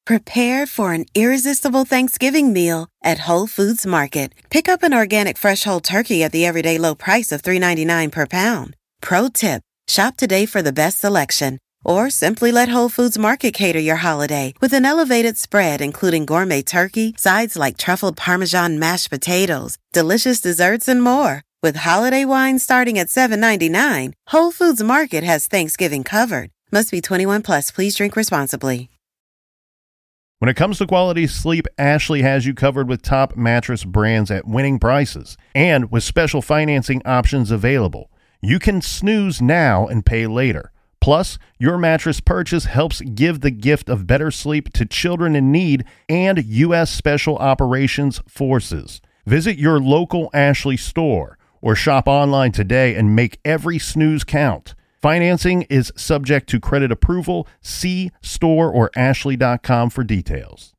Prepare for an irresistible Thanksgiving meal at Whole Foods Market. Pick up an organic fresh whole turkey at the everyday low price of $3.99 per pound. Pro tip, shop today for the best selection. Or simply let Whole Foods Market cater your holiday with an elevated spread including gourmet turkey, sides like truffled Parmesan mashed potatoes, delicious desserts, and more. With holiday wine starting at $7.99, Whole Foods Market has Thanksgiving covered. Must be 21 plus. Please drink responsibly. When it comes to quality sleep, Ashley has you covered with top mattress brands at winning prices and with special financing options available. You can snooze now and pay later. Plus, your mattress purchase helps give the gift of better sleep to children in need and U.S. Special Operations Forces. Visit your local Ashley store or shop online today and make every snooze count. Financing is subject to credit approval. See store or ashley.com for details.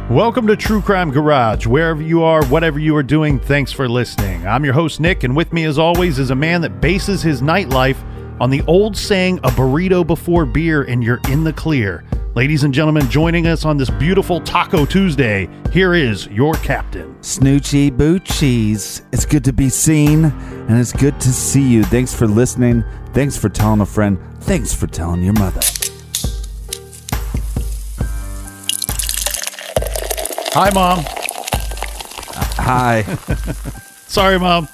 Welcome to True Crime Garage. Wherever you are, whatever you are doing, thanks for listening. I'm your host, Nick, and with me as always is a man that bases his nightlife on the old saying, a burrito before beer and you're in the clear. Ladies and gentlemen, joining us on this beautiful Taco Tuesday, here is your captain. Snoochie Boochies. It's good to be seen, and it's good to see you. Thanks for listening. Thanks for telling a friend. Thanks for telling your mother. Hi, Mom. Hi. Sorry, Mom.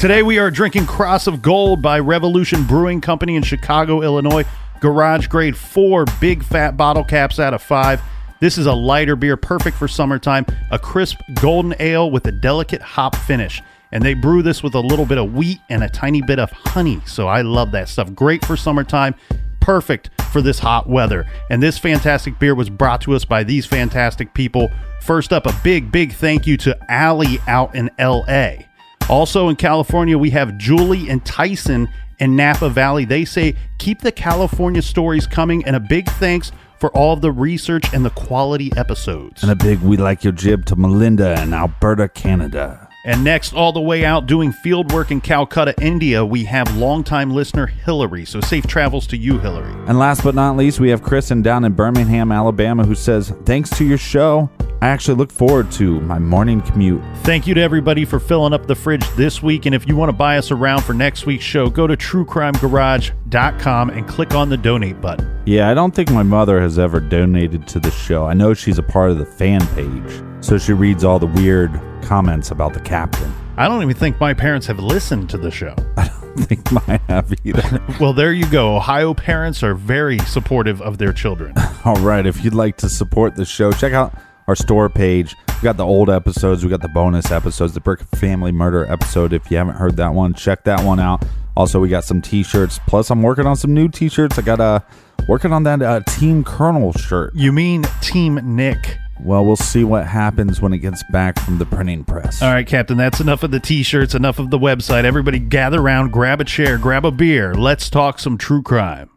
Today we are drinking Cross of Gold by Revolution Brewing Company in Chicago, Illinois. Garage grade 4 big fat bottle caps out of 5. This is a lighter beer, perfect for summertime. A crisp golden ale with a delicate hop finish. And they brew this with a little bit of wheat and a tiny bit of honey. So I love that stuff. Great for summertime. Perfect for this hot weather. And this fantastic beer was brought to us by these fantastic people. First up, a big thank you to Allie out in LA. Also in California, we have Julie and Tyson in Napa Valley. They say, keep the California stories coming, and a big thanks for all of the research and the quality episodes. And a big we like your jib to Melinda in Alberta, Canada. And next, all the way out doing field work in Calcutta, India, we have longtime listener Hillary. So safe travels to you, Hillary. And last but not least, we have Kristen down in Birmingham, Alabama, who says, thanks to your show, I actually look forward to my morning commute. Thank you to everybody for filling up the fridge this week. And if you want to buy us around for next week's show, go to truecrimegarage.com and click on the donate button. Yeah, I don't think my mother has ever donated to the show. I know she's a part of the fan page, so she reads all the weird comments about the captain. I don't even think my parents have listened to the show. I don't think mine have either. Well, there you go. Ohio parents are very supportive of their children. All right, if you'd like to support the show, check out our store page. We got the old episodes, we got the bonus episodes, the Brick Family Murder episode. If you haven't heard that one, check that one out. Also, we got some t-shirts. Plus, I'm working on some new t-shirts. I got working on that Team Colonel shirt. You mean Team Nick? Well, we'll see what happens when it gets back from the printing press. All right, Captain, that's enough of the t-shirts, enough of the website. Everybody gather around, grab a chair, grab a beer. Let's talk some true crime.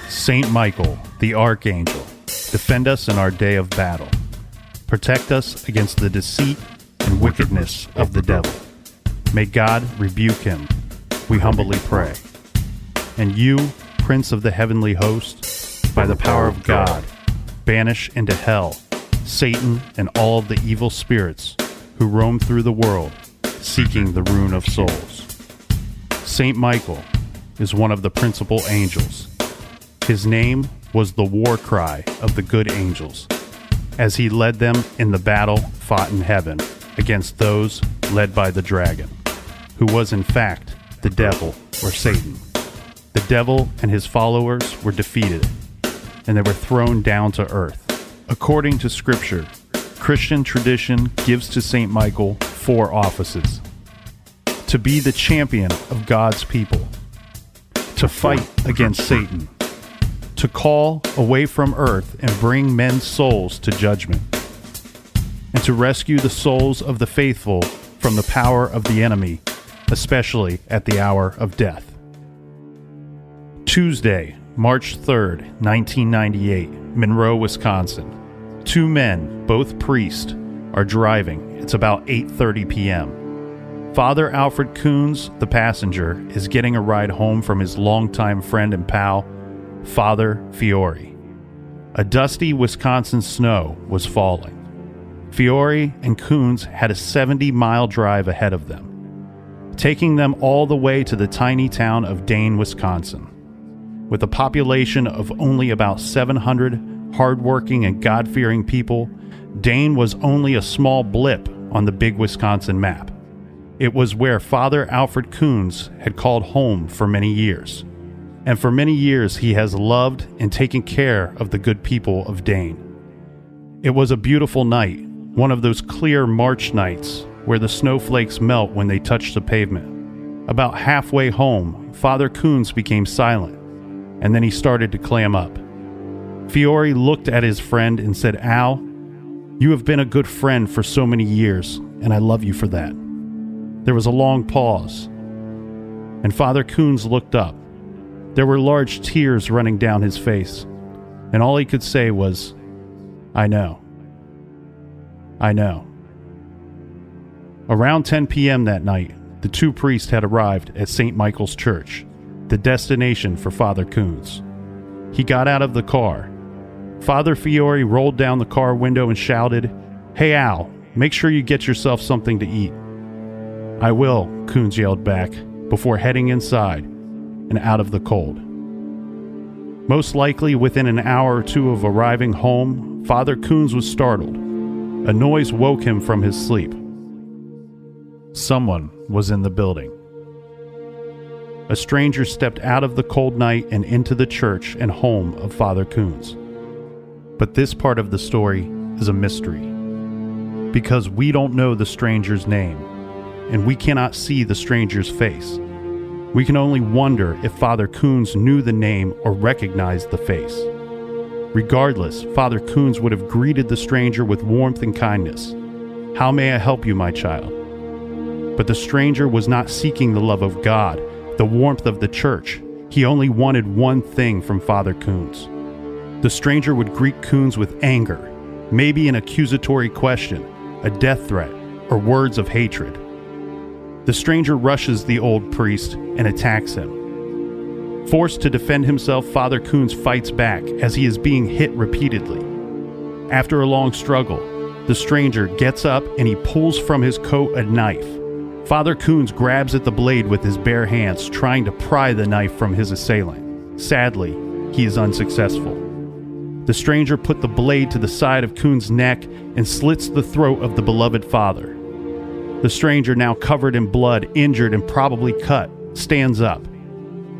Saint Michael, the Archangel, defend us in our day of battle. Protect us against the deceit and wickedness of the devil. May God rebuke him, we humbly pray. And you, Prince of the heavenly host, by the power of God, banish into hell Satan and all of the evil spirits who roam through the world seeking the ruin of souls. Saint Michael is one of the principal angels. His name was the war cry of the good angels, as he led them in the battle fought in heaven against those led by the dragon, who was in fact the devil or Satan. The devil and his followers were defeated, and they were thrown down to earth. According to Scripture, Christian tradition gives to Saint Michael 4 offices: to be the champion of God's people, to fight against Satan, to call away from earth and bring men's souls to judgment, and to rescue the souls of the faithful from the power of the enemy, especially at the hour of death. Tuesday, March 3rd, 1998, Monroe, Wisconsin. 2 men, both priests, are driving. It's about 8:30 p.m. Father Alfred Kunz, the passenger, is getting a ride home from his longtime friend and pal, Father Fiore. A dusty Wisconsin snow was falling. Fiore and Kunz had a 70-mile drive ahead of them, taking them all the way to the tiny town of Dane, Wisconsin. With a population of only about 700 hardworking and God-fearing people, Dane was only a small blip on the big Wisconsin map. It was where Father Alfred Kunz had called home for many years. And for many years he has loved and taken care of the good people of Dane. It was a beautiful night, one of those clear March nights where the snowflakes melt when they touch the pavement. About halfway home, Father Kunz became silent, and then he started to clam up. Fiore looked at his friend and said, "Al, you have been a good friend for so many years, and I love you for that." There was a long pause, and Father Kunz looked up. There were large tears running down his face, and all he could say was, "I know. I know." Around 10 p.m. that night, the 2 priests had arrived at St. Michael's Church, the destination for Father Kunz. He got out of the car. Father Fiore rolled down the car window and shouted, "Hey Al, make sure you get yourself something to eat." "I will," Kunz yelled back, before heading inside and out of the cold. Most likely within an hour or 2 of arriving home, Father Kunz was startled. A noise woke him from his sleep. Someone was in the building. A stranger stepped out of the cold night and into the church and home of Father Kunz. But this part of the story is a mystery, because we don't know the stranger's name, and we cannot see the stranger's face. We can only wonder if Father Kunz knew the name or recognized the face. Regardless, Father Kunz would have greeted the stranger with warmth and kindness. "How may I help you, my child?" But the stranger was not seeking the love of God, the warmth of the church. He only wanted one thing from Father Kunz. The stranger would greet Kunz with anger, maybe an accusatory question, a death threat, or words of hatred. The stranger rushes the old priest and attacks him. Forced to defend himself, Father Kunz fights back as he is being hit repeatedly. After a long struggle, the stranger gets up and he pulls from his coat a knife. Father Kunz grabs at the blade with his bare hands, trying to pry the knife from his assailant. Sadly, he is unsuccessful. The stranger put the blade to the side of Kunz's neck and slits the throat of the beloved father. The stranger, now covered in blood, injured and probably cut, stands up.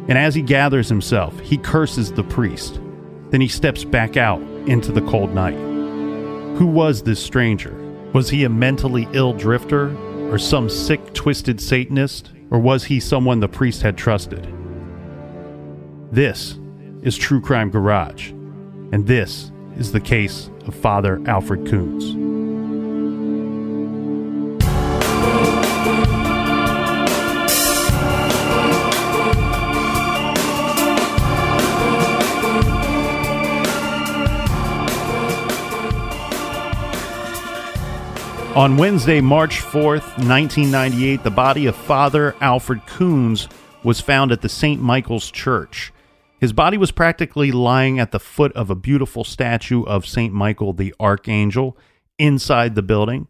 And as he gathers himself, he curses the priest. Then he steps back out into the cold night. Who was this stranger? Was he a mentally ill drifter, or some sick, twisted Satanist, or was he someone the priest had trusted? This is True Crime Garage, and this is the case of Father Alfred Kunz. On Wednesday, March 4th, 1998, the body of Father Alfred Kunz was found at the St. Michael's Church. His body was practically lying at the foot of a beautiful statue of St. Michael the Archangel inside the building.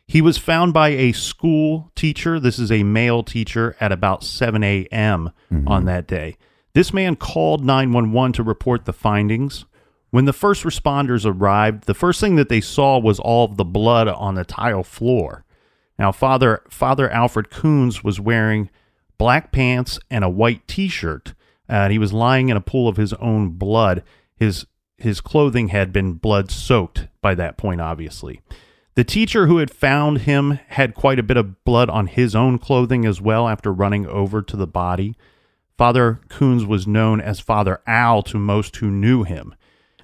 He was found by a school teacher. This is a male teacher at about 7 a.m. on that day. This man called 911 to report the findings. When the first responders arrived, the first thing that they saw was all of the blood on the tile floor. Now, Father Alfred Kunz was wearing black pants and a white T-shirt, and he was lying in a pool of his own blood. His clothing had been blood-soaked by that point, obviously. The teacher who had found him had quite a bit of blood on his own clothing as well after running over to the body. Father Kunz was known as Father Al to most who knew him.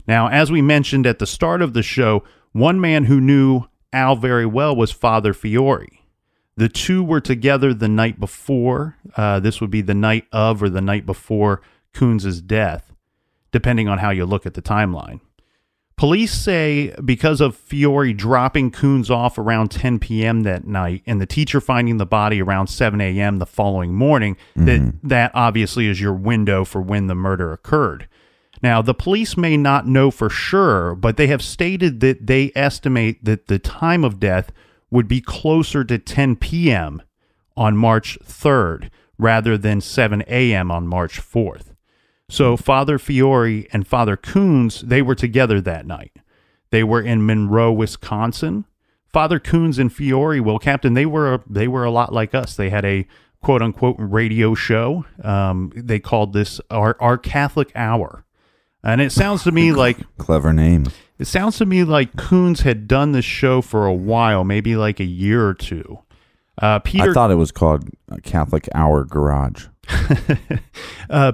Now, as we mentioned at the start of the show, one man who knew Al very well was Father Fiore. The two were together the night before. This would be the night of or the night before Kunz's death, depending on how you look at the timeline. Police say because of Fiore dropping Kunz off around 10 p.m. that night and the teacher finding the body around 7 a.m. the following morning, that obviously is your window for when the murder occurred. Now, the police may not know for sure, but they have stated that they estimate that the time of death would be closer to 10 p.m. on March 3rd rather than 7 a.m. on March 4th. So Father Fiore and Father Kunz, they were together that night. They were in Monroe, Wisconsin. Father Kunz and Fiore, well, Captain, they were a lot like us. They had a quote-unquote radio show. They called this our Catholic Hour. And it sounds to me like... Clever name. It sounds to me like Kunz had done this show for a while, maybe like a year or two. I thought it was called Catholic Hour Garage.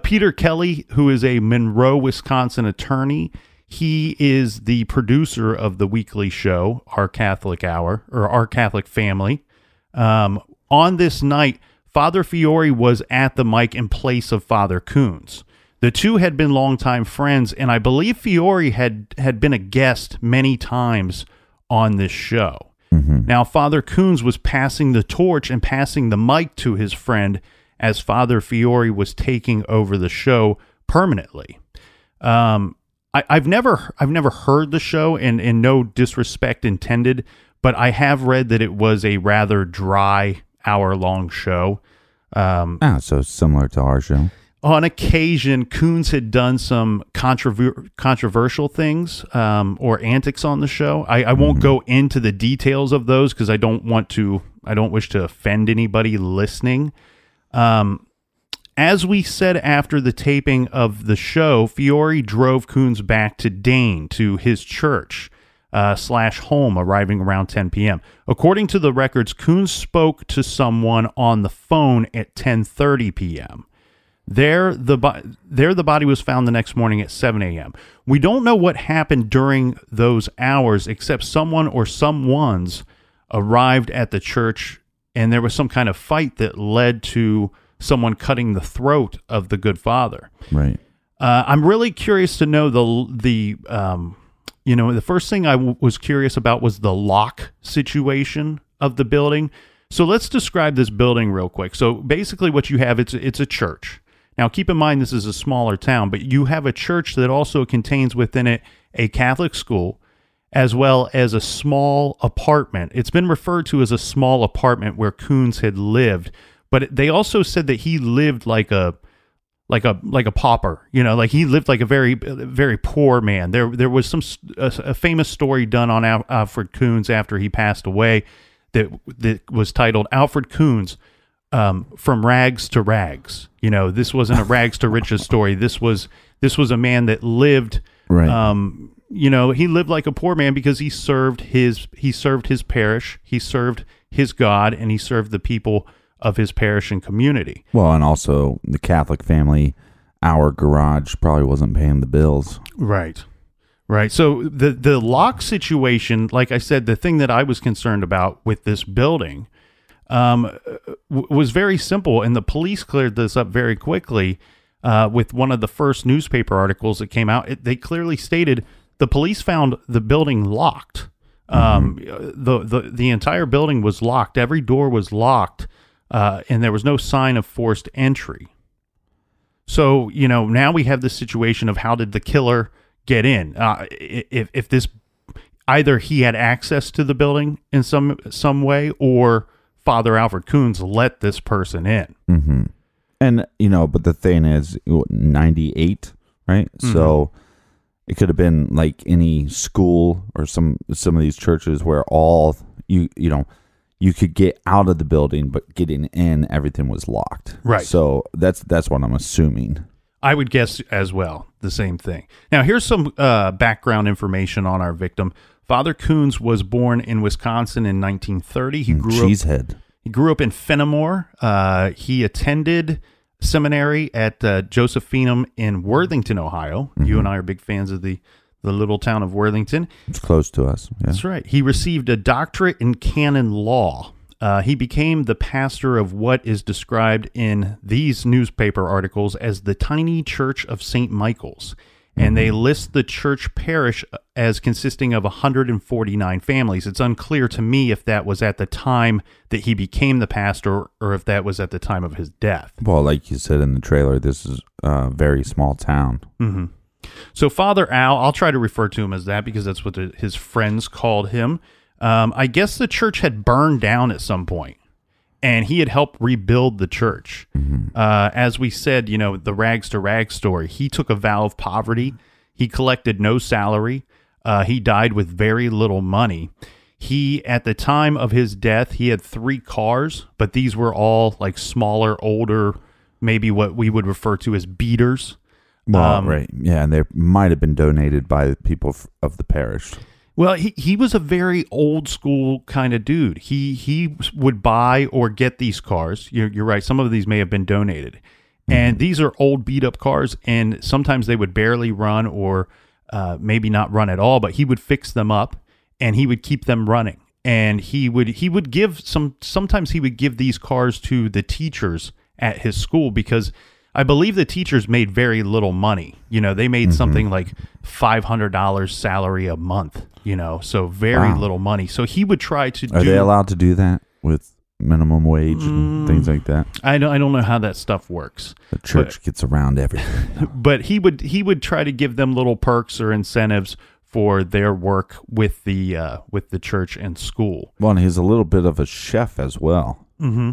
Peter Kelly, who is a Monroe, Wisconsin attorney, he is the producer of the weekly show, Our Catholic Hour, or Our Catholic Family. On this night, Father Fiore was at the mic in place of Father Kunz. The two had been longtime friends, and I believe Fiore had been a guest many times on this show. Now, Father Kunz was passing the torch and passing the mic to his friend as Father Fiore was taking over the show permanently. I've never heard the show, and no disrespect intended, but I have read that it was a rather dry hour-long show. So similar to our show. On occasion, Kunz had done some controversial things or antics on the show. I won't go into the details of those because I don't wish to offend anybody listening. As we said after the taping of the show, Fiore drove Kunz back to Dane, to his church / home, arriving around 10 p.m. According to the records, Kunz spoke to someone on the phone at 10:30 p.m. There, the body was found the next morning at 7 a.m. We don't know what happened during those hours, except someone or someones arrived at the church, and there was some kind of fight that led to someone cutting the throat of the good father. Right. I'm really curious to know the first thing I was curious about was the lock situation of the building. So let's describe this building real quick. So basically, what you have, it's a church. Now, keep in mind, this is a smaller town, but you have a church that also contains within it a Catholic school, as well as a small apartment. It's been referred to as a small apartment where Kunz had lived, but they also said that he lived like a pauper, like he lived like a very, very poor man. There was a famous story done on Alfred Kunz after he passed away that was titled Alfred Kunz, From Rags to Rags. This wasn't a rags to riches story. This was a man that lived, right. He lived like a poor man because he served his parish, he served his God, and he served the people of his parish and community. Well, and also the Catholic Family Hour Garage probably wasn't paying the bills. Right. So the lock situation, like I said, the thing that I was concerned about with this building was very simple, and the police cleared this up very quickly with one of the first newspaper articles that came out. They clearly stated the police found the building locked. The entire building was locked. Every door was locked, and there was no sign of forced entry. So, now we have this situation of how did the killer get in? If this, either he had access to the building in some way, or Father Alfred Kunz let this person in. Mm-hmm. And, but the thing is, 98, right? Mm-hmm. So it could have been like any school or some of these churches where all, you could get out of the building, but getting in, everything was locked. Right. So that's what I'm assuming. I would guess as well, the same thing. Now, here's some background information on our victim. Father Kunz was born in Wisconsin in 1930. He grew up in Fenimore. He attended seminary at Josephinum in Worthington, Ohio. Mm-hmm. You and I are big fans of the little town of Worthington. It's close to us. Yeah. That's right. He received a doctorate in canon law. He became the pastor of what is described in these newspaper articles as the tiny church of St. Michael's. And they list the church parish as consisting of 149 families. It's unclear to me if that was at the time that he became the pastor or if that was at the time of his death. Well, like you said in the trailer, this is a very small town. Mm-hmm. So Father Al, I'll try to refer to him as that because that's what his friends called him. I guess the church had burned down at some point, and he had helped rebuild the church. Mm-hmm. As we said, the rags to rags story. He took a vow of poverty. He collected no salary. He died with very little money. He, at the time of his death, he had 3 cars, but these were all like smaller, older, maybe what we would refer to as beaters. Well, right. Yeah, and they might have been donated by people of the parish. Well, he was a very old school kind of dude. He would buy or get these cars. You're right. Some of these may have been donated. And these are old beat up cars, and sometimes they would barely run or maybe not run at all, but he would fix them up and he would keep them running. And he would give sometimes he would give these cars to the teachers at his school because I believe the teachers made very little money. They made something like $500 salary a month, so very little money. So he would try to Are they allowed to do that with minimum wage and things like that? I don't know how that stuff works. The church gets around everything. But he would try to give them little perks or incentives for their work with the church and school. Well, and he's a little bit of a chef as well. Mm-hmm.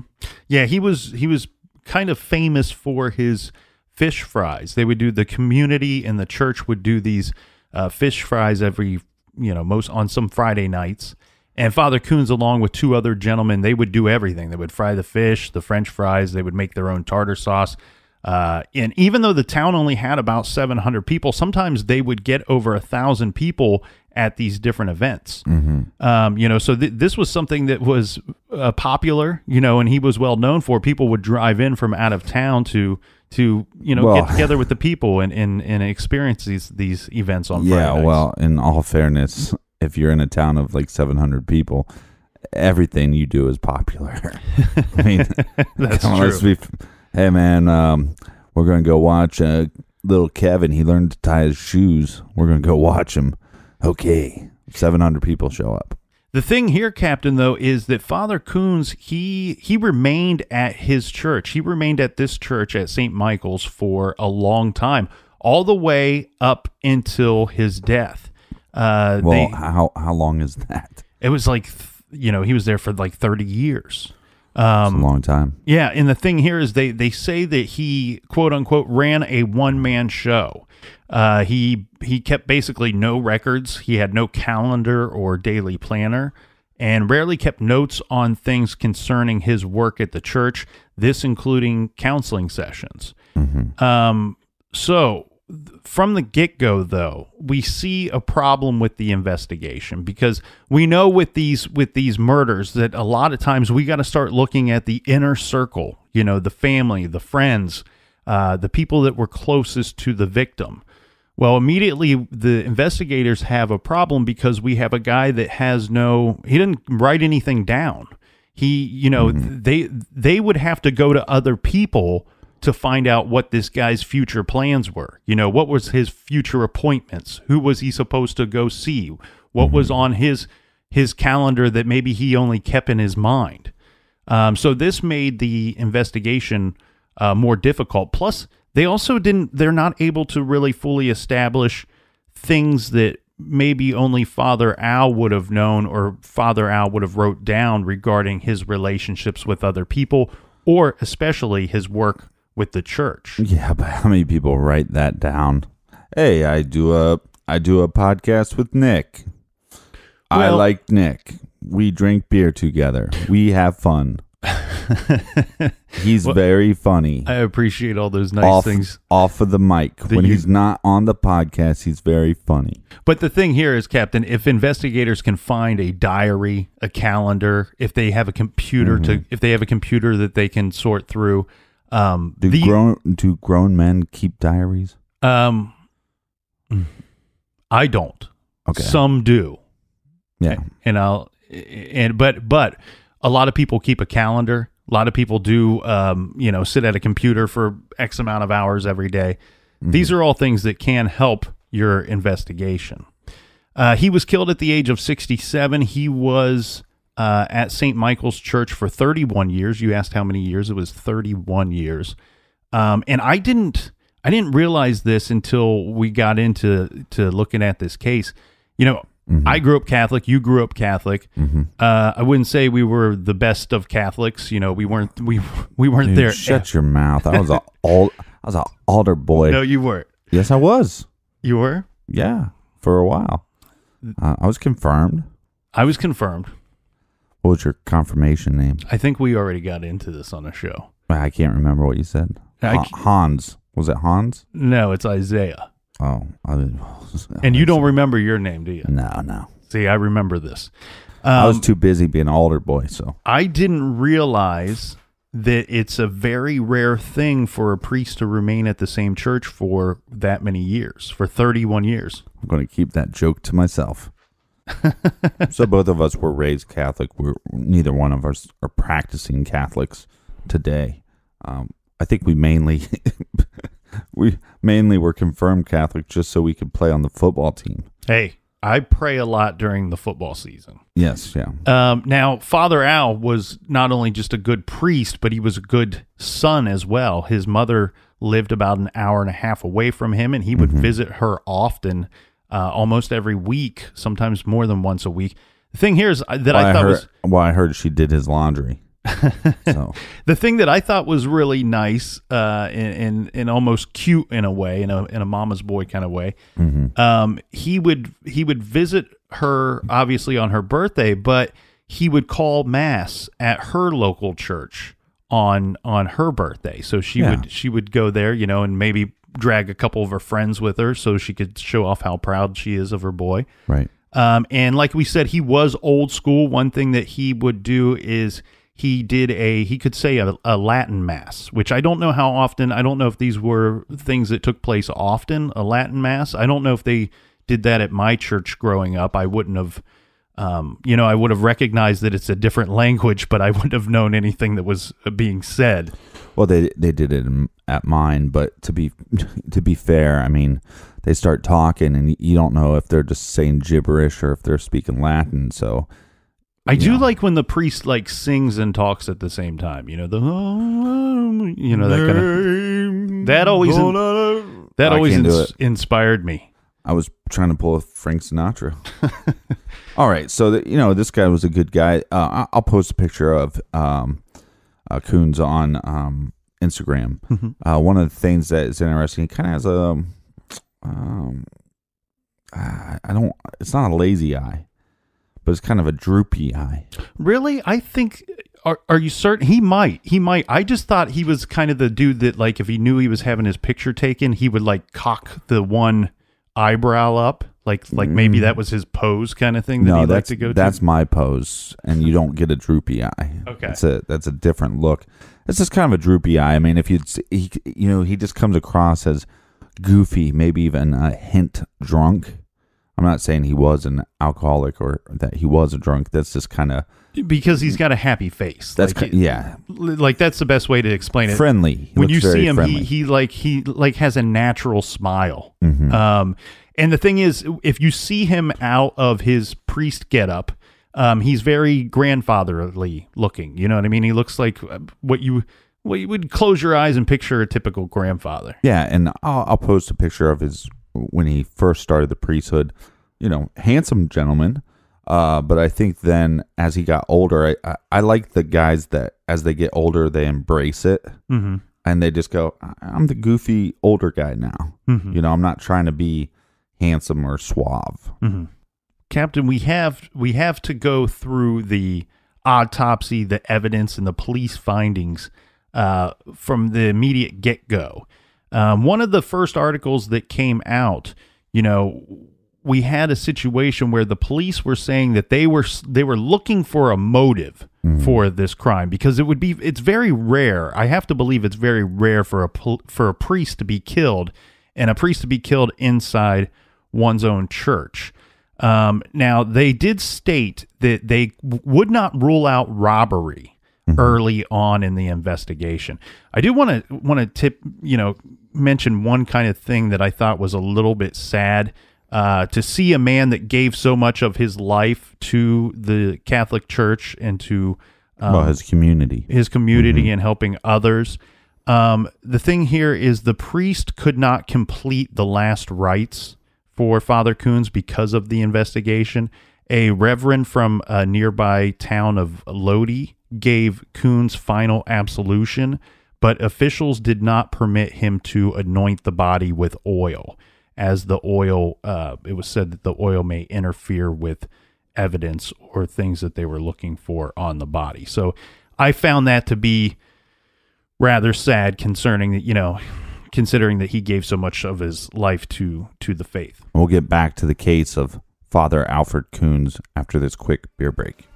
Yeah, he was kind of famous for his fish fries. They would do, the community and the church would do these fish fries every, most on some Friday nights. And Father Kunz, along with 2 other gentlemen, they would do everything. They would fry the fish, the French fries. They would make their own tartar sauce. And even though the town only had about 700 people, sometimes they would get over 1,000 people at these different events. Mm-hmm. So this was something that was popular, and he was well known for. People would drive in from out of town to get together with the people and experience these events on Friday nights. Well, in all fairness, if you're in a town of like 700 people, everything you do is popular. I mean, that's true. Hey man, we're going to go watch little Kevin. He learned to tie his shoes. We're going to go watch him. Okay, 700 people show up. The thing here, Captain, though, is that Father Kunz, he remained at his church. He remained at this church at St. Michael's for a long time, all the way up until his death. How long is that? It was like, he was there for like 30 years. It's a long time. Yeah, and the thing here is they say that he, quote unquote, ran a one-man show. He kept basically no records. He had no calendar or daily planner and rarely kept notes on things concerning his work at the church, this including counseling sessions. Mm-hmm. So from the get-go, though, we see a problem with the investigation because we know with these murders that a lot of times we got to start looking at the inner circle, the family, the friends, the people that were closest to the victim. Well, immediately the investigators have a problem because we have a guy that he didn't write anything down. They would have to go to other people to find out what this guy's future plans were. What was his future appointments? Who was he supposed to go see? What was on his his calendar that maybe he only kept in his mind. So this made the investigation more difficult. Plus, they're not able to really fully establish things that maybe only Father Al would have known or Father Al would have wrote down regarding his relationships with other people, or especially his work with the church. Yeah, but how many people write that down? Hey, I do a podcast with Nick. I like Nick. We drink beer together. We have fun. He's very funny. I appreciate all those nice things. Off of the mic. When he's not on the podcast, he's very funny. But the thing here is, Captain, if investigators can find a diary, a calendar, if they have a computer if they have a computer that they can sort through, do grown men keep diaries? I don't. Okay. Some do. Yeah. But a lot of people keep a calendar. A lot of people do, sit at a computer for X amount of hours every day. Mm-hmm. These are all things that can help your investigation. He was killed at the age of 67. He was at St. Michael's Church for 31 years. You asked how many years. It was 31 years. And I didn't realize this until we got into looking at this case. Mm-hmm. I grew up Catholic. You grew up Catholic. Mm-hmm. I wouldn't say we were the best of Catholics. We weren't. We weren't Dude, there. Shut your mouth. I was an altar boy. No, you weren't. Yes, I was. You were? Yeah, for a while. I was confirmed. I was confirmed. What was your confirmation name? I think we already got into this on the show. I can't remember what you said. Hans. Was it Hans? No, it's Isaiah. Oh, and you don't remember your name, do you? No. See, I remember this. I was too busy being an altar boy, so I didn't realize that it's a very rare thing for a priest to remain at the same church for that many years, for 31 years. I'm going to keep that joke to myself. So both of us were raised Catholic. Neither one of us are practicing Catholics today. I think we mainly were confirmed Catholic just so we could play on the football team. Hey, I pray a lot during the football season. Yes, yeah. Now, Father Al was not only just a good priest, but he was a good son as well. His mother lived about an hour and a half away from him, and he would visit her often, almost every week, sometimes more than once a week. The thing here is that I heard she did his laundry. So the thing that I thought was really nice, and almost cute in a way, in a mama's boy kind of way, he would visit her obviously on her birthday, but he would call mass at her local church on her birthday. So she would go there, and maybe drag a couple of her friends with her so she could show off how proud she is of her boy. Right. And like we said, he was old school. One thing that he would do is he could say a Latin mass, which I don't know how often. I don't know if these were things that took place often, a Latin mass. I don't know if they did that at my church growing up. I wouldn't have, I would have recognized that it's a different language, but I wouldn't have known anything that was being said. Well, they did it at mine, but to be fair, I mean, they start talking and you don't know if they're just saying gibberish or if they're speaking Latin, so... I do like when the priest sings and talks at the same time. That kind of that always inspired me. I was trying to pull a Frank Sinatra. All right, so this guy was a good guy. I'll post a picture of Kunz on Instagram. Mm-hmm. One of the things that is interesting, he kind of has it's not a lazy eye, but it's kind of a droopy eye. Really? I think, are you certain? He might. I just thought he was kind of the dude that, if he knew he was having his picture taken, he would, cock the one eyebrow up. Maybe that was his pose kind of thing that he'd like to go to? That's my pose, and you don't get a droopy eye. Okay. That's a different look. It's just kind of a droopy eye. I mean, if he just comes across as goofy, maybe even a hint drunk. I'm not saying he was an alcoholic or that he was a drunk. That's just kind of because he's got a happy face. That's that's the best way to explain it. Friendly. When you see him, he has a natural smile. Mm-hmm. And the thing is, if you see him out of his priest getup, He's very grandfatherly looking. You know what I mean? He looks like what you would close your eyes and picture a typical grandfather. Yeah, and I'll post a picture of his when he first started the priesthood. Handsome gentleman. But I think then as he got older, I like the guys that as they get older, they embrace it. Mm-hmm. And they just go, I'm the goofy older guy now. Mm-hmm. I'm not trying to be handsome or suave. Mm-hmm. Captain, we have to go through the autopsy, the evidence, and the police findings from the immediate get-go. One of the first articles that came out, we had a situation where the police were saying that they were looking for a motive for this crime, because it's very rare. I have to believe it's very rare for a priest to be killed, and a priest to be killed inside one's own church. Now, they did state that they would not rule out robbery early on in the investigation. I do want to mention one kind of thing that I thought was a little bit sad. To see a man that gave so much of his life to the Catholic Church and to his community, and helping others. The thing here is the priest could not complete the last rites for Father Kunz because of the investigation. A reverend from a nearby town of Lodi gave Kunz final absolution, but officials did not permit him to anoint the body with oil, as the oil, it was said that the oil may interfere with evidence or things that they were looking for on the body. So I found that to be rather sad, concerning that, considering that he gave so much of his life to the faith. We'll get back to the case of Father Alfred Kunz after this quick beer break.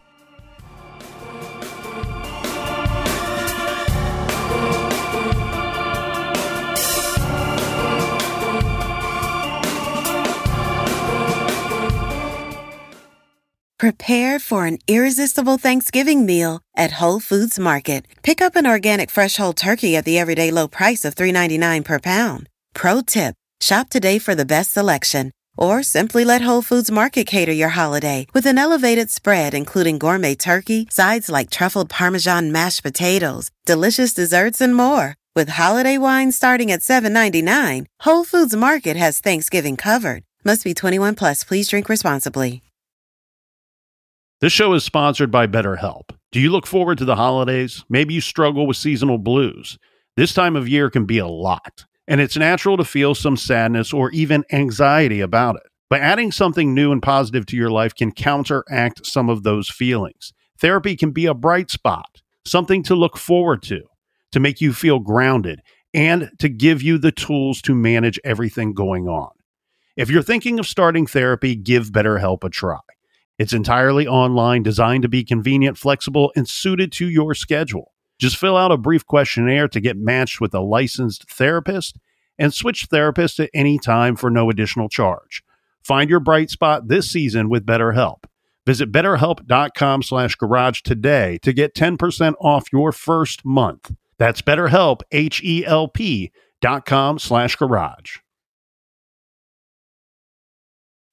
Prepare for an irresistible Thanksgiving meal at Whole Foods Market. Pick up an organic fresh whole turkey at the everyday low price of $3.99 per pound. Pro tip, shop today for the best selection. Or simply let Whole Foods Market cater your holiday with an elevated spread including gourmet turkey, sides like truffled Parmesan mashed potatoes, delicious desserts, and more. With holiday wine starting at $7.99, Whole Foods Market has Thanksgiving covered. Must be 21 plus. Please drink responsibly. This show is sponsored by BetterHelp. Do you look forward to the holidays? Maybe you struggle with seasonal blues. This time of year can be a lot, and it's natural to feel some sadness or even anxiety about it. But adding something new and positive to your life can counteract some of those feelings. Therapy can be a bright spot, something to look forward to make you feel grounded, and to give you the tools to manage everything going on. If you're thinking of starting therapy, give BetterHelp a try. It's entirely online, designed to be convenient, flexible, and suited to your schedule. Just fill out a brief questionnaire to get matched with a licensed therapist and switch therapists at any time for no additional charge. Find your bright spot this season with BetterHelp. Visit BetterHelp.com/garage today to get 10% off your first month. That's BetterHelp, HELP.com/garage.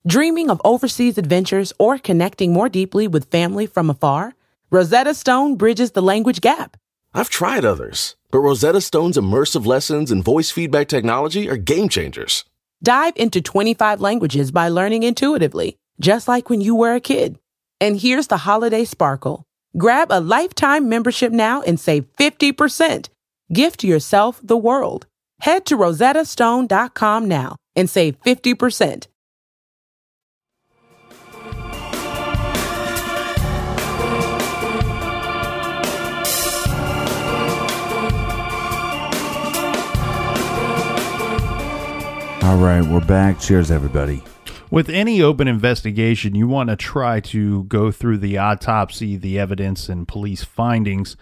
Dreaming of overseas adventures or connecting more deeply with family from afar? Rosetta Stone bridges the language gap. I've tried others, but Rosetta Stone's immersive lessons and voice feedback technology are game changers. Dive into 25 languages by learning intuitively, just like when you were a kid. And here's the holiday sparkle. Grab a lifetime membership now and save 50%. Gift yourself the world. Head to rosettastone.com now and save 50%. All right, we're back. Cheers, everybody. With any open investigation, you want to try to go through the autopsy, the evidence, and police findings.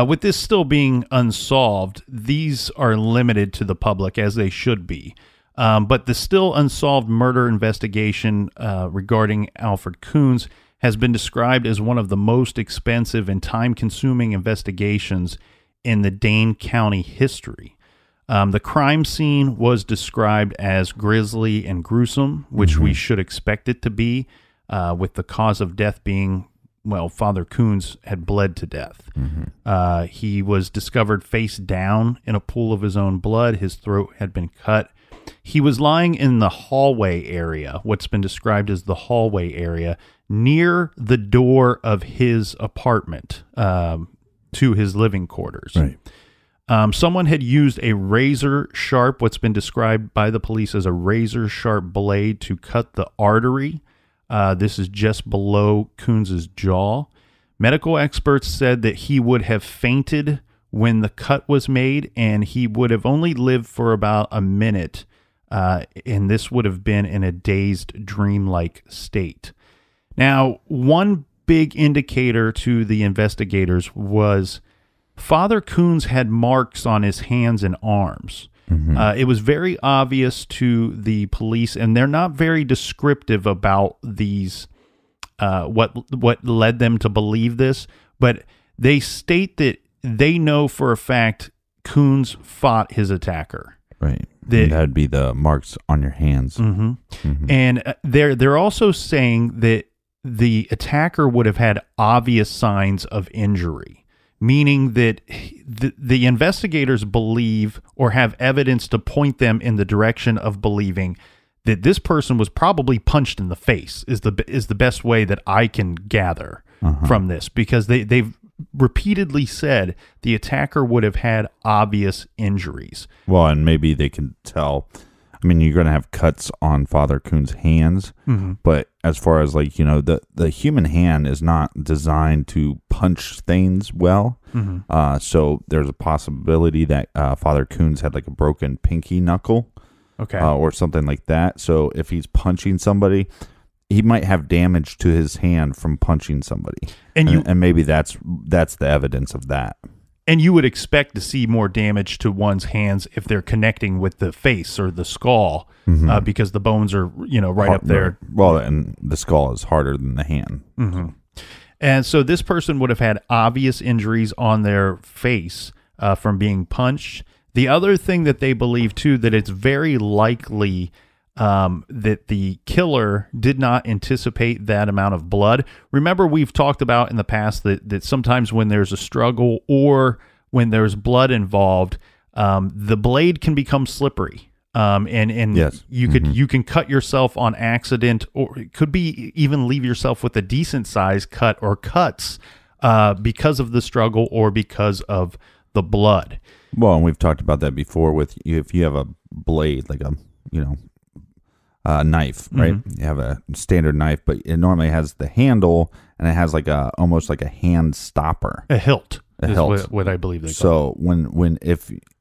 With this still being unsolved, these are limited to the public, as they should be. But the still unsolved murder investigation regarding Alfred Kunz has been described as one of the most expensive and time-consuming investigations in the Dane County history. The crime scene was described as grisly and gruesome, which we should expect it to be, with the cause of death being Father Kunz had bled to death. He was discovered face down in a pool of his own blood. His throat had been cut. He was lying in the hallway area, what's been described as the hallway area, near the door of his apartment to his living quarters. Right. Someone had used a razor sharp, what's been described by the police as a razor sharp blade, to cut the artery. This is just below Kunz's jaw. Medical experts said that he would have fainted when the cut was made, and he would have only lived for about a minute, and this would have been in a dazed, dreamlike state. Now, one big indicator to the investigators was Father Kunz had marks on his hands and arms. It was very obvious to the police, and they're not very descriptive about these, what led them to believe this, but they state that they know for a fact Kunz fought his attacker. Right. That'd be the marks on your hands. And they're also saying that the attacker would have had obvious signs of injury, meaning that the investigators believe or have evidence to point them in the direction of believing that this person was probably punched in the face is the best way that I can gather from this, because they've repeatedly said the attacker would have had obvious injuries. Well, and maybe they can tell. I mean, you're going to have cuts on Father Kunz's hands, but as far as the human hand is not designed to punch things well. So there's a possibility that Father Kunz had like a broken pinky knuckle, or something like that. So if he's punching somebody, he might have damage to his hand from punching somebody, and maybe that's the evidence of that. And you would expect to see more damage to one's hands if they're connecting with the face or the skull, because the bones are, right up there. Well, and the skull is harder than the hand. And so this person would have had obvious injuries on their face from being punched. The other thing that they believe, too, that it's very likely that the killer did not anticipate that amount of blood. Remember, we've talked about in the past that sometimes when there's a struggle or when there's blood involved, the blade can become slippery. And yes. You can cut yourself on accident, or it could be even leave yourself with a decent size cut or cuts because of the struggle or because of the blood. Well, and we've talked about that before with if you have a blade, like a knife, right? You have a standard knife, but it normally has the handle and it has almost like a hand stopper. A hilt. What I believe they call it. So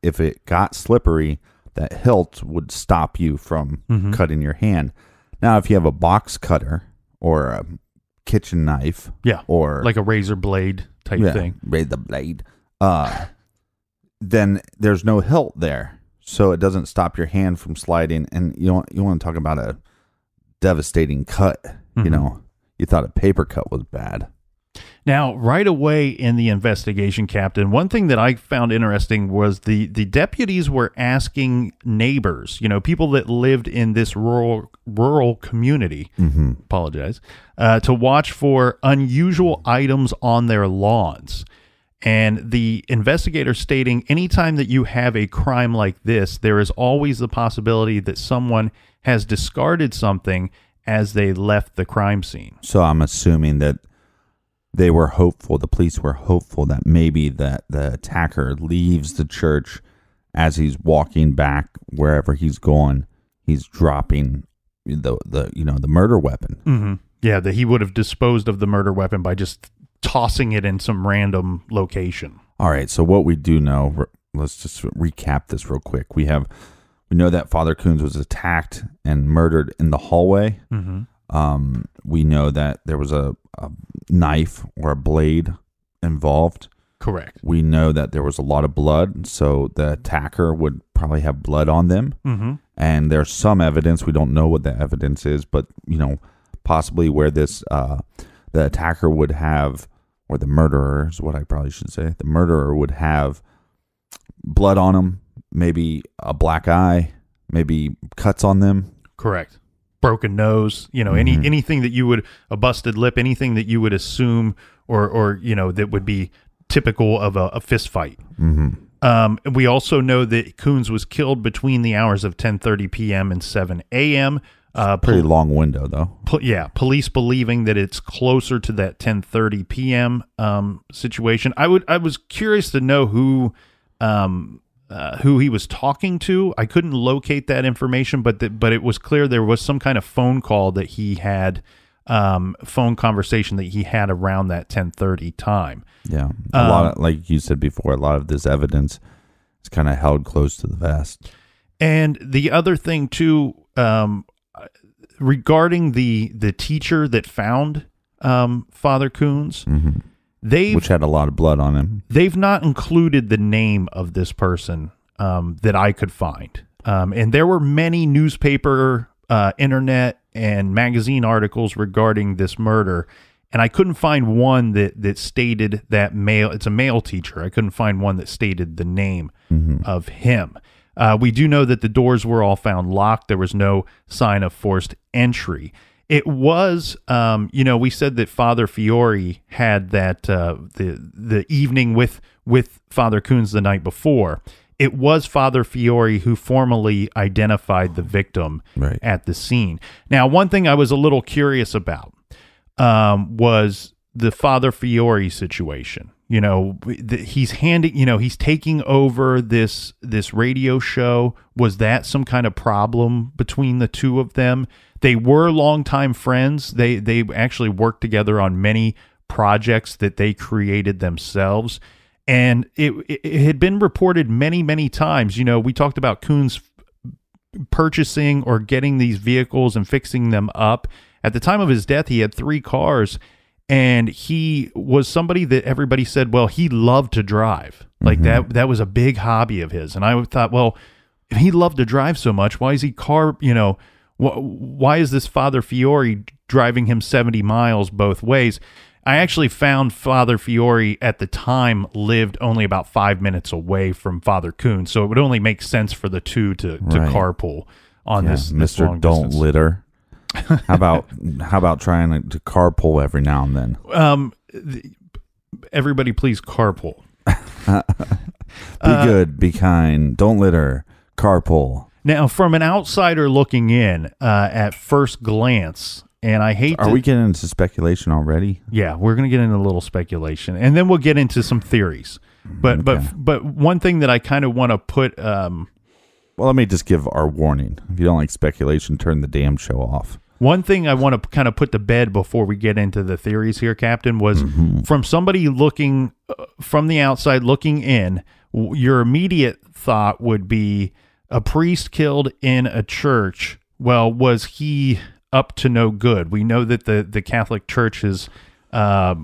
if it got slippery, that hilt would stop you from cutting your hand. Now, if you have a box cutter or a kitchen knife, or like a razor blade type thing, razor blade, then there's no hilt there. So it doesn't stop your hand from sliding, and you want to talk about a devastating cut. You thought a paper cut was bad. Now, right away in the investigation, Captain, one thing that I found interesting was the deputies were asking neighbors, people that lived in this rural community, to watch for unusual items on their lawns. And the investigator stating, anytime that you have a crime like this, there is always the possibility that someone has discarded something as they left the crime scene. So I'm assuming that they were hopeful, the police were hopeful that maybe the attacker leaves the church as he's walking back wherever he's going. He's dropping the murder weapon. Yeah, that he would have disposed of the murder weapon by just tossing it in some random location. All right, so what we do know, let's just recap this real quick. We know that Father Kunz was attacked and murdered in the hallway. We know that there was a knife or a blade involved. Correct. We know that there was a lot of blood, so the attacker would probably have blood on them. And there's some evidence, we don't know what the evidence is, but possibly where this the attacker would have, or the murderer is what I probably should say, the murderer would have blood on him, maybe a black eye, maybe cuts on them. Correct. broken nose, anything that you would, a busted lip, anything that you would assume or that would be typical of a fist fight. We also know that Kunz was killed between the hours of 10:30 p.m. and 7 a.m. Pretty long window, though. Police believing that it's closer to that 10:30 p.m. Situation. I was curious to know who he was talking to. I couldn't locate that information, but it was clear there was some kind of phone call that he had, phone conversation that he had around that 10:30 time. Yeah, a lot of, like you said before, a lot of this evidence is kind of held close to the vest. And the other thing too, regarding the teacher that found Father Kunz, which had a lot of blood on him. They've not included the name of this person that I could find. And there were many newspaper, internet, and magazine articles regarding this murder, and I couldn't find one that stated that it's a male teacher. I couldn't find one that stated the name of him. We do know that the doors were all found locked. There was no sign of forced entry. It was, we said that Father Fiore had that the evening with Father Kunz the night before. It was Father Fiore who formally identified the victim at the scene. Now, one thing I was a little curious about was the Father Fiore situation. He's he's taking over this radio show. Was that some kind of problem between the two of them? They were longtime friends. They actually worked together on many projects that they created themselves. And it had been reported many, many times. We talked about Kunz purchasing or getting these vehicles and fixing them up. At the time of his death, he had 3 cars. And he was somebody that everybody said, well, he loved to drive. Like that was a big hobby of his. And I thought, well, if he loved to drive so much, why is he why is this Father Fiore driving him 70 miles both ways? I actually found Father Fiore at the time lived only about 5 minutes away from Father Kunz. So it would only make sense for the two to carpool on this Mr. long Don't distance. Litter. How about trying to carpool every now and then? Everybody please carpool. Be good, be kind, don't litter, carpool. Now, from an outsider looking in, at first glance, and I hate Are we getting into speculation already? Yeah, we're going to get into a little speculation, and then we'll get into some theories. But one thing that I kind of want to put... well, let me just give our warning. If you don't like speculation, turn the damn show off. One thing I want to kind of put to bed before we get into the theories here, Captain, was from somebody looking from the outside looking in, your immediate thought would be a priest killed in a church. Well, was he up to no good? We know that the Catholic Church has got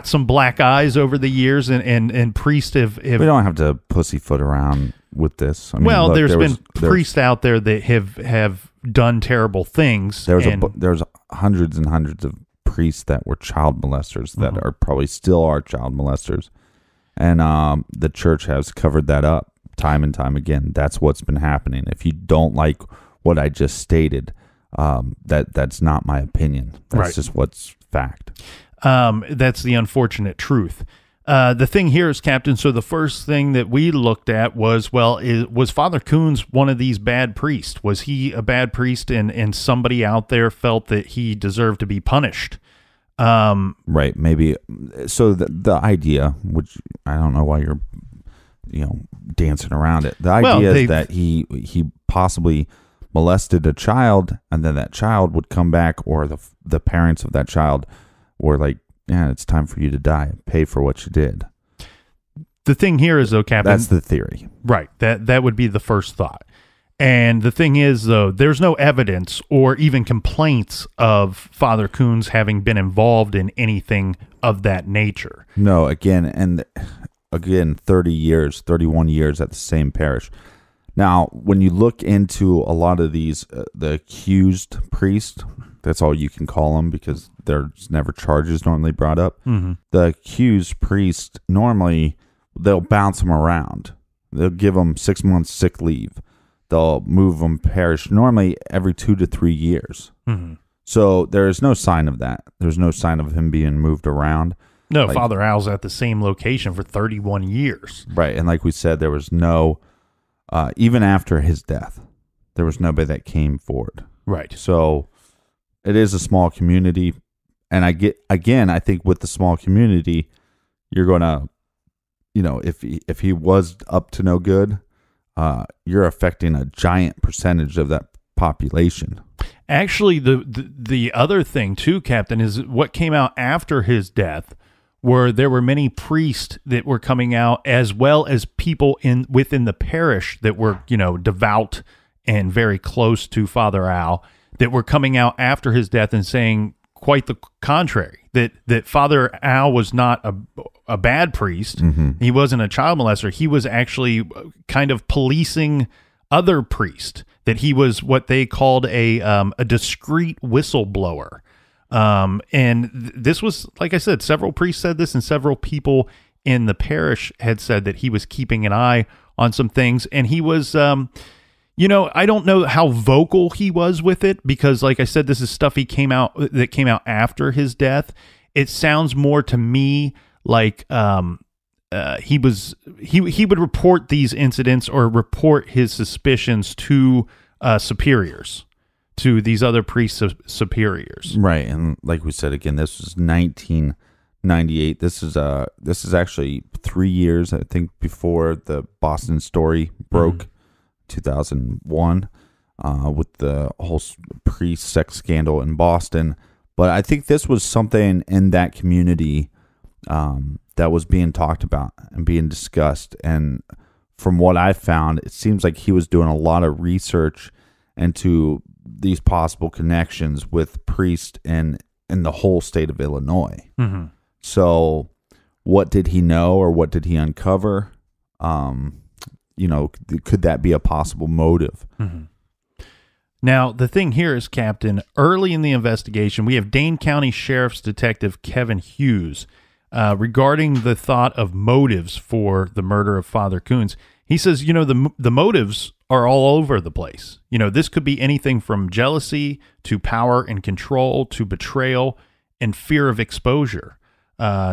some black eyes over the years, and priests have... We don't have to pussyfoot around with this. I mean, well, there's been priests out there that have done terrible things. There's hundreds and hundreds of priests that were child molesters that are probably still are child molesters, and the church has covered that up time and time again. That's what's been happening. If you don't like what I just stated, that's not my opinion. That's just what's fact. That's the unfortunate truth. The thing here is, Captain, so the first thing that we looked at was, was Father Kunz one of these bad priests? Was he a bad priest and somebody out there felt that he deserved to be punished? Right, maybe. So the idea, which I don't know why you're dancing around it. The idea is that he possibly molested a child, and then that child would come back, or the parents of that child were like, yeah, it's time for you to die. Pay for what you did. The thing here is, though, Captain... That's the theory. Right. That would be the first thought. And the thing is, though, there's no evidence or even complaints of Father Kunz having been involved in anything of that nature. No, again, 31 years at the same parish. Now, when you look into a lot of these, the accused priest, that's all you can call them because there's never charges normally brought up. The accused priest, normally, they'll bounce them around. They'll give them 6 months sick leave. they'll move from parish normally every 2 to 3 years. Mm-hmm. So there is no sign of that. There's no sign of him being moved around. No, Father Al's at the same location for 31 years. Right. And like we said, there was no, even after his death, there was nobody that came forward. Right. So it is a small community. And I think with the small community, you're going to, if he was up to no good, you're affecting a giant percentage of that population. Actually, the other thing too, Captain, is what came out after his death, where there were many priests that were coming out, as well as people within the parish that were, devout and very close to Father Al, that were coming out after his death and saying quite the contrary, that Father Al was not a bad priest. Mm-hmm. He wasn't a child molester. He was actually kind of policing other priests, that he was what they called a discreet whistleblower. And this was, like I said, several priests said this, and several people in the parish had said that he was keeping an eye on some things. And he was, I don't know how vocal he was with it, because like I said, this is stuff that came out after his death. It sounds more to me like, he would report these incidents or report his suspicions to superiors, to these other priest superiors. Right. And like we said, again, this was 1998. This is actually 3 years, I think, before the Boston story broke, 2001, with the whole priest sex scandal in Boston. But I think this was something in that community that was being talked about and being discussed. And from what I found, it seems like he was doing a lot of research into these possible connections with priests in the whole state of Illinois. Mm-hmm. So what did he know, or what did he uncover? Could that be a possible motive? Mm-hmm. Now, the thing here is, Captain, early in the investigation, we have Dane County Sheriff's Detective Kevin Hughes regarding the thought of motives for the murder of Father Kunz. He says, the motives are all over the place. This could be anything from jealousy to power and control to betrayal and fear of exposure.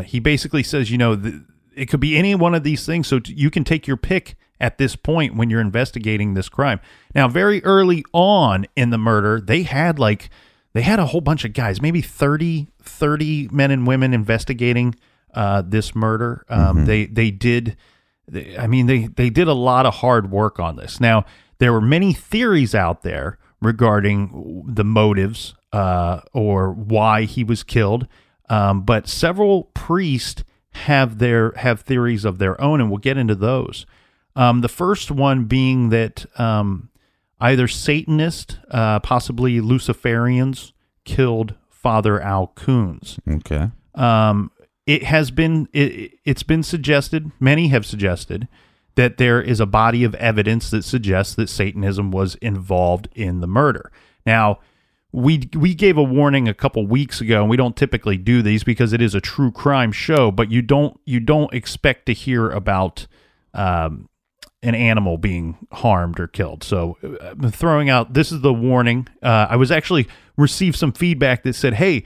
He basically says, it could be any one of these things. So you can take your pick at this point when you're investigating this crime. Now, very early on in the murder, they had a whole bunch of guys, maybe 30 men and women investigating this murder. They did a lot of hard work on this. Now, there were many theories out there regarding the motives or why he was killed, but several priests have theories of their own, and we'll get into those. The first one being that either Satanists, possibly Luciferians, killed Father Al Kunz. Okay. It's been suggested, many have suggested, that there is a body of evidence that suggests that Satanism was involved in the murder. Now, we gave a warning a couple weeks ago, and we don't typically do these because it is a true crime show, but you don't expect to hear about an animal being harmed or killed. So I'm throwing out, this is the warning. I was actually received some feedback that said, hey,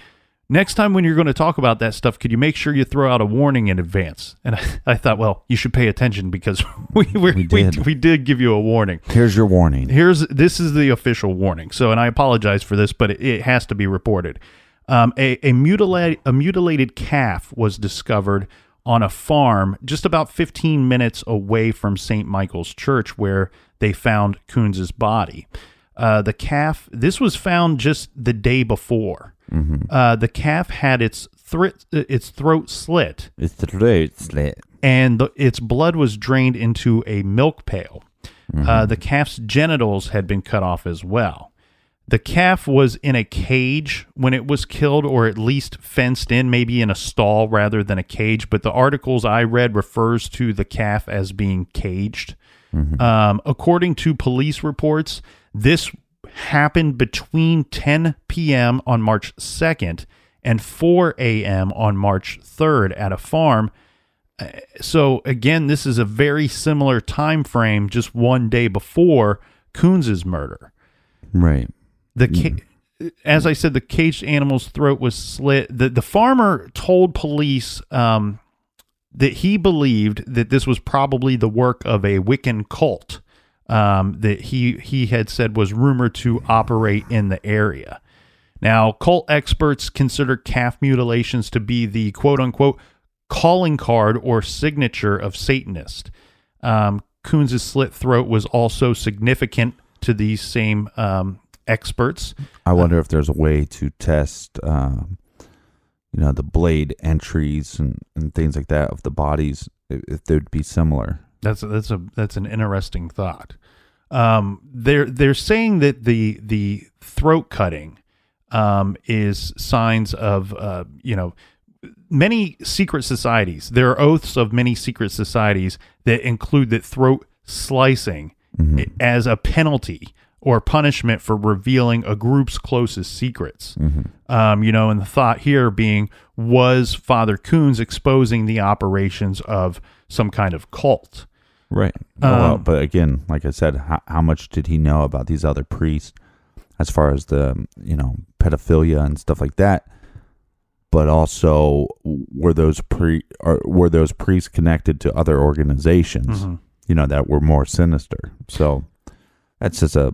next time when you're going to talk about that stuff, could you make sure you throw out a warning in advance? And I thought, well, you should pay attention because we did give you a warning. Here's your warning. This is the official warning. So, and I apologize for this, but it has to be reported. A mutilated calf was discovered on a farm just about 15 minutes away from St. Michael's Church, where they found Kunz's body. The calf, this was found just the day before. Mm-hmm. The calf had its throat slit. And its blood was drained into a milk pail. Mm-hmm. The calf's genitals had been cut off as well. The calf was in a cage when it was killed, or at least fenced in, maybe in a stall rather than a cage. But the articles I read refers to the calf as being caged. Mm-hmm. According to police reports, this happened between 10 p.m. on March 2nd and 4 a.m. on March 3rd at a farm. So again, this is a very similar time frame, just one day before Kunz's murder. Right. As I said, the caged animal's throat was slit. The farmer told police that he believed that this was probably the work of a Wiccan cult that he had said was rumored to operate in the area. Now, cult experts consider calf mutilations to be the quote-unquote calling card or signature of Satanists. Kunz's slit throat was also significant to these same experts. I wonder if there's a way to test, the blade entries and things like that of the bodies, if they'd be similar. That's an interesting thought. They're saying that the throat cutting is signs of many secret societies. There are oaths of many secret societies that include that throat slicing as a penalty or punishment for revealing a group's closest secrets. And the thought here being, was Father Kunz exposing the operations of some kind of cult? Right. But again, like I said, how much did he know about these other priests as far as the, pedophilia and stuff like that? But also, were those priests connected to other organizations, that were more sinister? So that's just a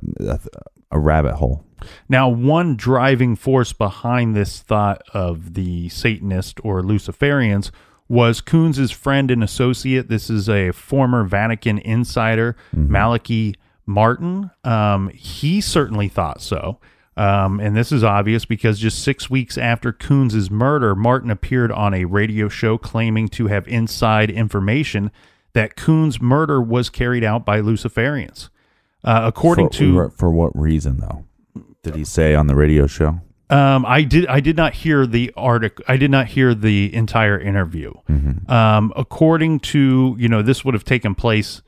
rabbit hole. Now, one driving force behind this thought of the Satanist or Luciferians was Kunz's friend and associate. This is a former Vatican insider, Malachi Martin. He certainly thought so. And this is obvious because just 6 weeks after Kunz's murder, Martin appeared on a radio show claiming to have inside information that Kunz's murder was carried out by Luciferians. For what reason, though? Did he say on the radio show? I did not hear the article. I did not hear the entire interview. According to, this would have taken place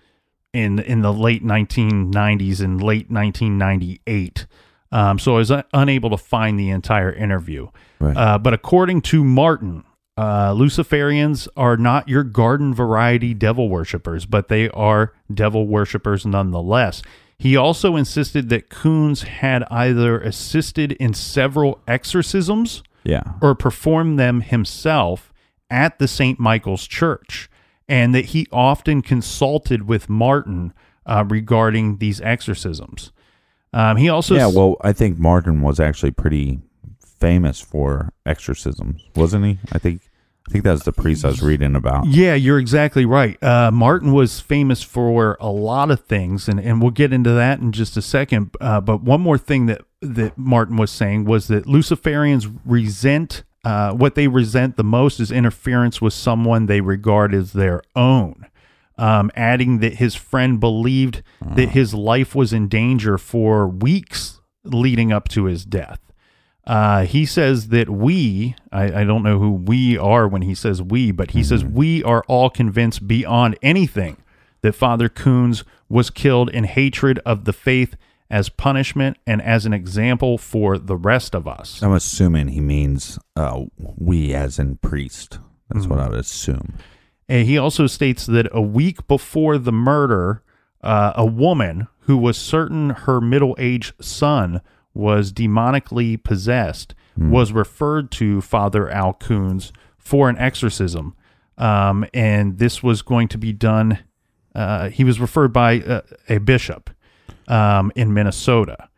in the late 1990s and late 1998. So I was unable to find the entire interview. Right. But according to Martin, Luciferians are not your garden variety devil worshippers, but they are devil worshippers nonetheless. He also insisted that Kunz had either assisted in several exorcisms or performed them himself at the St. Michael's Church, and that he often consulted with Martin regarding these exorcisms. He also... I think Martin was actually pretty famous for exorcisms, wasn't he? I think that's the priest I was reading about. Yeah, you're exactly right. Martin was famous for a lot of things, and we'll get into that in just a second. But one more thing that Martin was saying was that Luciferians resent, what they resent the most is interference with someone they regard as their own. Adding that his friend believed that his life was in danger for weeks leading up to his death. He says that I don't know who we are when he says we, but he says we are all convinced beyond anything that Father Kunz was killed in hatred of the faith as punishment and as an example for the rest of us. I'm assuming he means we as in priest. That's what I would assume. And he also states that a week before the murder, a woman who was certain her middle-aged son was demonically possessed was referred to Father Al Kunz for an exorcism. And this was going to be done. He was referred by a bishop in Minnesota.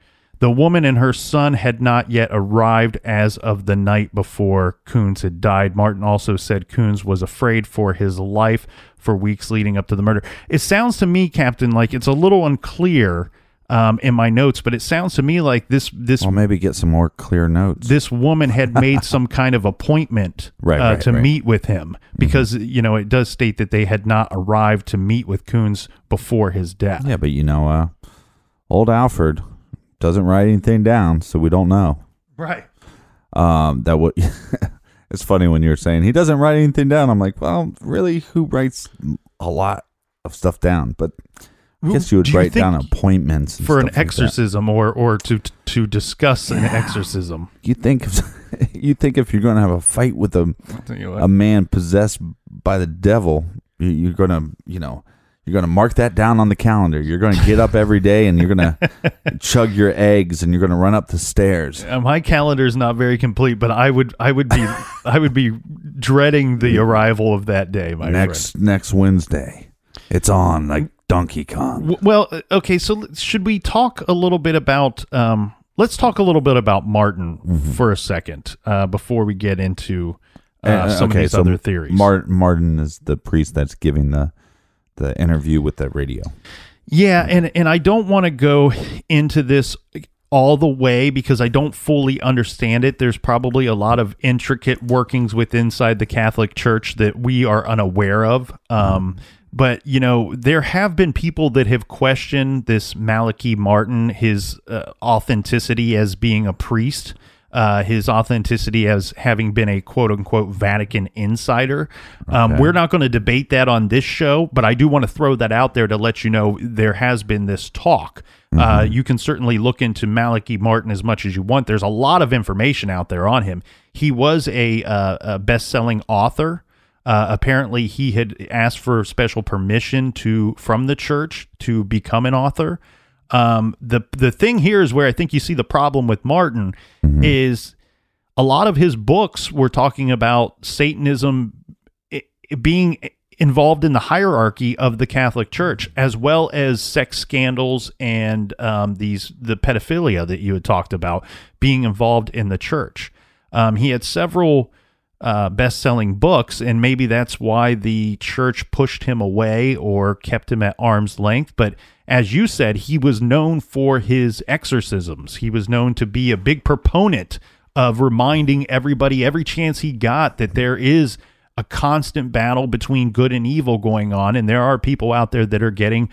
The woman and her son had not yet arrived as of the night before Kunz had died. Martin also said Kunz was afraid for his life for weeks leading up to the murder. It sounds to me, Captain, like it's a little unclear in my notes, but it sounds to me like this. Well, maybe get some more clear notes. This woman had made some kind of appointment to meet with him because, it does state that they had not arrived to meet with Kunz before his death. Yeah, but old Alfred doesn't write anything down, so we don't know. Right. It's funny when you're saying he doesn't write anything down. I'm like, well, really, who writes a lot of stuff down? But I guess you would write down appointments and for an stuff exorcism like or to discuss an exorcism. You think if you're going to have a fight with a man possessed by the devil, you're going to You're going to mark that down on the calendar. You're going to get up every day and you're going to chug your eggs and you're going to run up the stairs. My calendar is not very complete, but I would be dreading the arrival of that day. Next Wednesday, it's on like Donkey Kong. Well, okay. So should we talk a little bit about? Let's talk a little bit about Martin for a second before we get into some of these other theories. Martin is the priest that's giving the interview with the radio. Yeah, and I don't want to go into this all the way because I don't fully understand it. There's probably a lot of intricate workings inside the Catholic Church that we are unaware of. But, there have been people that have questioned this Malachi Martin, his authenticity as being a priest, his authenticity as having been a quote-unquote Vatican insider. Okay. We're not going to debate that on this show, but I do want to throw that out there to let you know there has been this talk. You can certainly look into Malachi Martin as much as you want. There's a lot of information out there on him. He was a best-selling author. Apparently, he had asked for special permission from the church to become an author. The thing here is where I think you see the problem with Martin is a lot of his books were talking about Satanism being involved in the hierarchy of the Catholic Church, as well as sex scandals and the pedophilia that you had talked about being involved in the church. He had several best-selling books, and maybe that's why the church pushed him away or kept him at arm's length. But as you said, he was known for his exorcisms. He was known to be a big proponent of reminding everybody every chance he got that there is a constant battle between good and evil going on, and there are people out there that are getting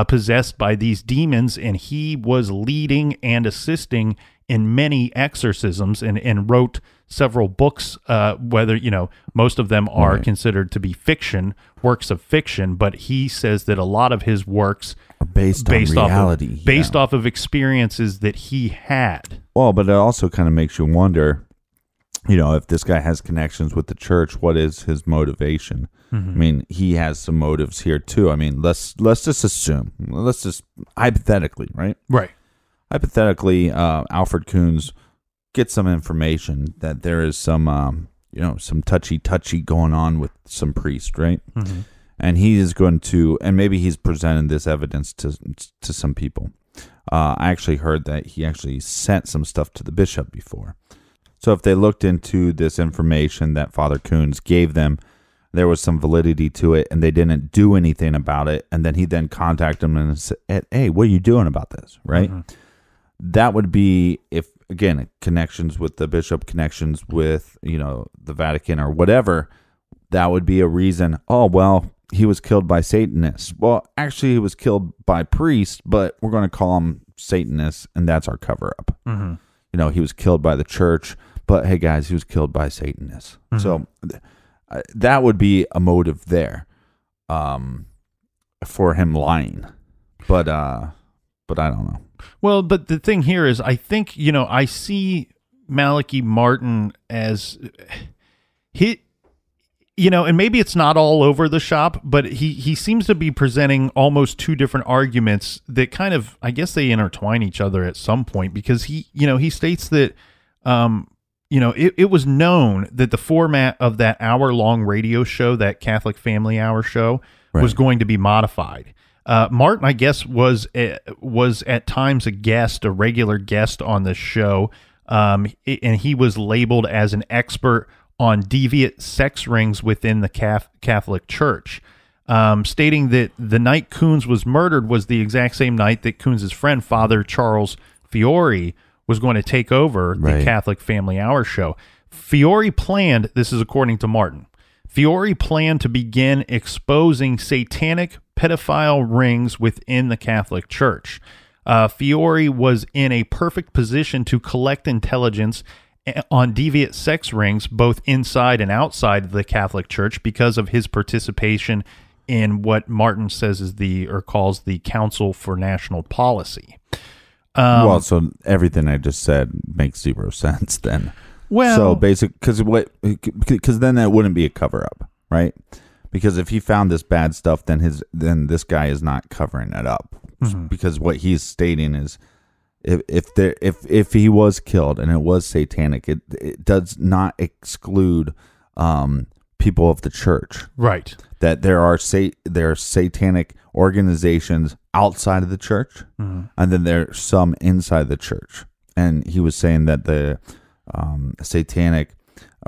possessed by these demons, and he was leading and assisting in many exorcisms and wrote several books, whether, most of them are considered to be fiction, works of fiction, but he says that a lot of his works are based on reality. Off of experiences that he had. Well, but it also kind of makes you wonder, if this guy has connections with the church, what is his motivation? I mean, he has some motives here too. I mean, let's just assume, hypothetically, right? Right. Hypothetically, Alfred Kunz gets some information that there is some, some touchy going on with some priest, right? And he is going to, and maybe he's presented this evidence to some people. I actually heard that he actually sent some stuff to the bishop before. So if they looked into this information that Father Kunz gave them, there was some validity to it, and they didn't do anything about it, and then he contacted them and said, "Hey, what are you doing about this?" Right? That would be, if again, connections with the bishop, connections with the Vatican or whatever. That would be a reason. Oh well, he was killed by Satanists. Well, actually, he was killed by priests, but we're going to call him Satanists, and that's our cover up. He was killed by the church, but hey guys, he was killed by Satanists. So that would be a motive there for him lying. But I don't know. Well, but the thing here is, I think, I see Malachi Martin as and maybe it's not all over the shop, but he seems to be presenting almost two different arguments that kind of, I guess they intertwine each other at some point, because he states that, it was known that the format of that hour-long radio show, that Catholic Family Hour show, was going to be modified. Martin, I guess, was at times a regular guest on the show, and he was labeled as an expert on deviant sex rings within the Catholic Church, stating that the night Kunz was murdered was the exact same night that Kunz's friend, Father Charles Fiore, was going to take over the Catholic Family Hour show. Fiore planned, this is according to Martin, Fiore planned to begin exposing satanic pedophile rings within the Catholic Church. Fiore was in a perfect position to collect intelligence on deviant sex rings, both inside and outside of the Catholic Church, because of his participation in what Martin says is calls the Council for National Policy. Well, so everything I just said makes zero sense then. Well, so because then that wouldn't be a cover up, right? Because if he found this bad stuff, then this guy is not covering it up. Because what he's stating is, if he was killed and it was satanic, it does not exclude people of the church. Right. That there are satanic organizations outside of the church, and then there's some inside the church. And he was saying that the satanic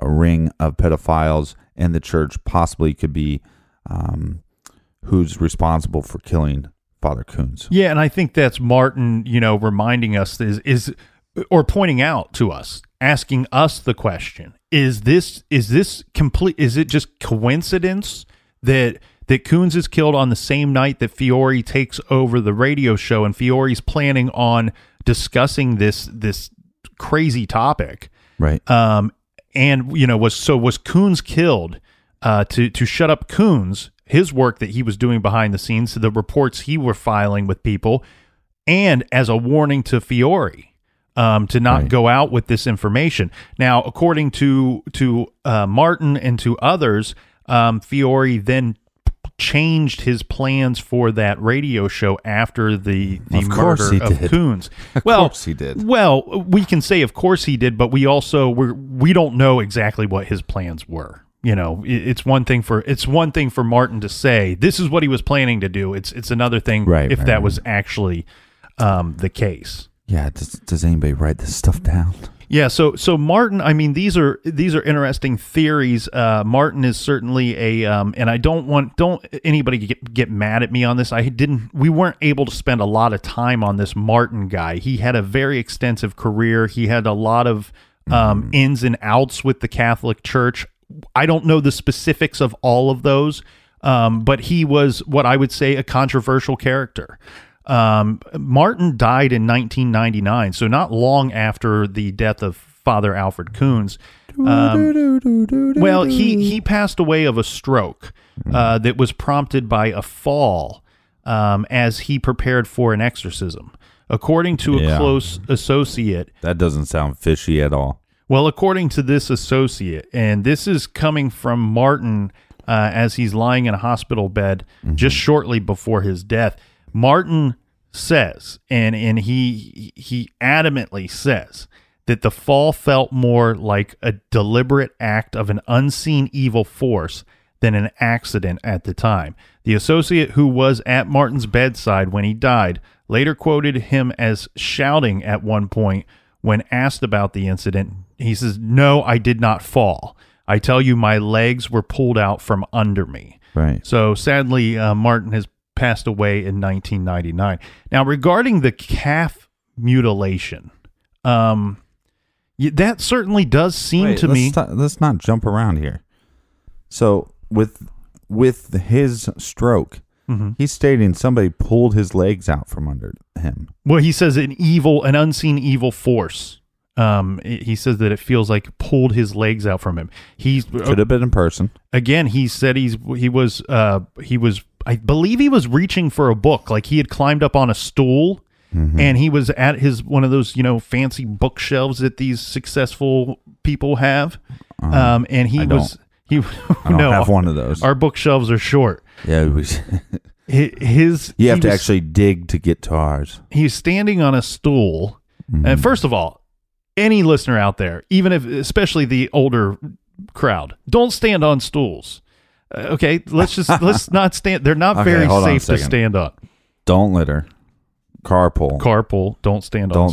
ring of pedophiles in the church possibly could be who's responsible for killing Father Kunz. Yeah, and I think that's Martin, reminding us is or pointing out to us, asking us the question: Is this complete? Is it just coincidence that Kunz is killed on the same night that Fiore takes over the radio show, and Fiore's planning on discussing this crazy topic, right? And was Kunz killed to shut up Kunz, his work that he was doing behind the scenes, to the reports he were filing with people, and as a warning to Fiore to not go out with this information. Now, according to Martin and to others, Fiore then changed his plans for that radio show after the murder of Kunz. Of course he did. Well, we can say of course he did, but we don't know exactly what his plans were. It's one thing for Martin to say this is what he was planning to do. It's another thing if that was actually the case. Yeah. Does anybody write this stuff down? Yeah, so Martin, I mean, these are interesting theories. Martin is certainly and I don't anybody get mad at me on this. We weren't able to spend a lot of time on this Martin guy. He had a very extensive career. He had a lot of ins and outs with the Catholic Church. I don't know the specifics of all of those, but he was what I would say a controversial character. Martin died in 1999, so not long after the death of Father Alfred Kunz. Well, he passed away of a stroke that was prompted by a fall as he prepared for an exorcism. According to a close associate... That doesn't sound fishy at all. Well, according to this associate, and this is coming from Martin as he's lying in a hospital bed just shortly before his death, Martin says, and he adamantly says, that the fall felt more like a deliberate act of an unseen evil force than an accident at the time. The associate who was at Martin's bedside when he died later quoted him as shouting at one point when asked about the incident. He says, "No, I did not fall. I tell you, my legs were pulled out from under me." Right. So sadly, Martin has passed away in 1999. Now, regarding the calf mutilation, that certainly does seem to me... Let's not jump around here. So, with his stroke, he's stating somebody pulled his legs out from under him. Well, he says an unseen evil force. He says that it feels like pulled his legs out from him. He could have been in person. Again, he said he was I believe he was reaching for a book. Like he had climbed up on a stool and he was at one of those, fancy bookshelves that these successful people have. And I don't have one of those. Our bookshelves are short. Yeah. You have to actually dig to get to ours. He's standing on a stool. And first of all, any listener out there, especially the older crowd, don't stand on stools. Okay, let's not stand. They're not very safe to stand on. Don't litter. Carpool. Don't stand on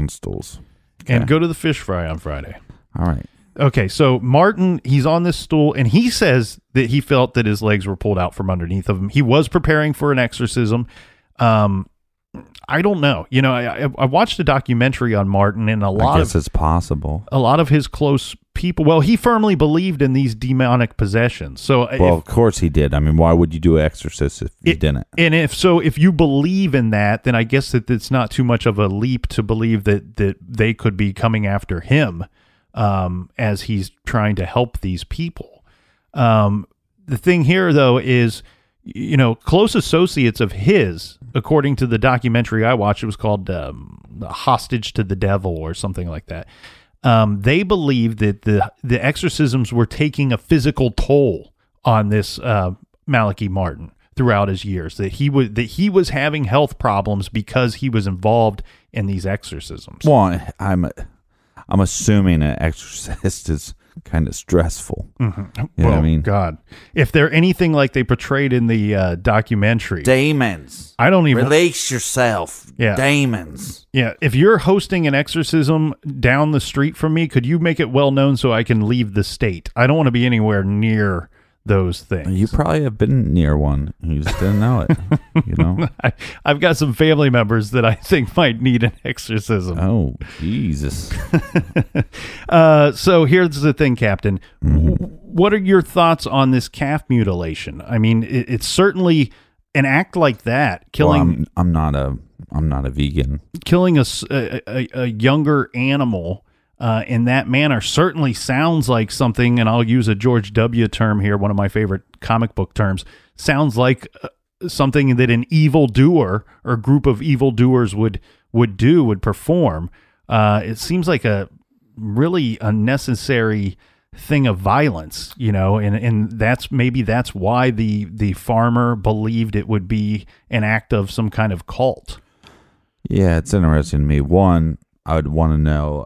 stools. Okay. And go to the fish fry on Friday. All right. Okay, so Martin, he's on this stool, and he says that he felt that his legs were pulled out from underneath of him. He was preparing for an exorcism. I don't know. I watched a documentary on Martin, and I guess it's possible. A lot of his close people. Well, he firmly believed in these demonic possessions. So, of course he did. I mean, why would you do an exorcist if you didn't? And if you believe in that, then I guess that it's not too much of a leap to believe that they could be coming after him as he's trying to help these people. The thing here, though, is. Close associates of his, according to the documentary I watched, it was called Hostage to the Devil or something like that. They believed that the exorcisms were taking a physical toll on this Malachi Martin throughout his years, that he was having health problems because he was involved in these exorcisms. Well, I'm assuming an exorcist is kind of stressful. Mm-hmm. You know what I mean? God, if they're anything like they portrayed in the documentary, Demons. I don't even release yourself. Yeah. Demons. Yeah, if you're hosting an exorcism down the street from me, could you make it well known so I can leave the state? I don't want to be anywhere near those things. You probably have been near one. You just didn't know it. You know? I've got some family members that I think might need an exorcism. Oh, Jesus. So here's the thing, Captain. Mm-hmm. What are your thoughts on this calf mutilation? I mean, it's certainly an act like that, killing. Well, I'm not a vegan. Killing a younger animal in that manner certainly sounds like something, and I'll use a George W. term here, one of my favorite comic book terms, sounds like something that an evildoer or group of evildoers would perform. It seems like a really unnecessary thing of violence, you know, and that's why the farmer believed it would be an act of some kind of cult. Yeah, it's interesting to me. One, I would want to know,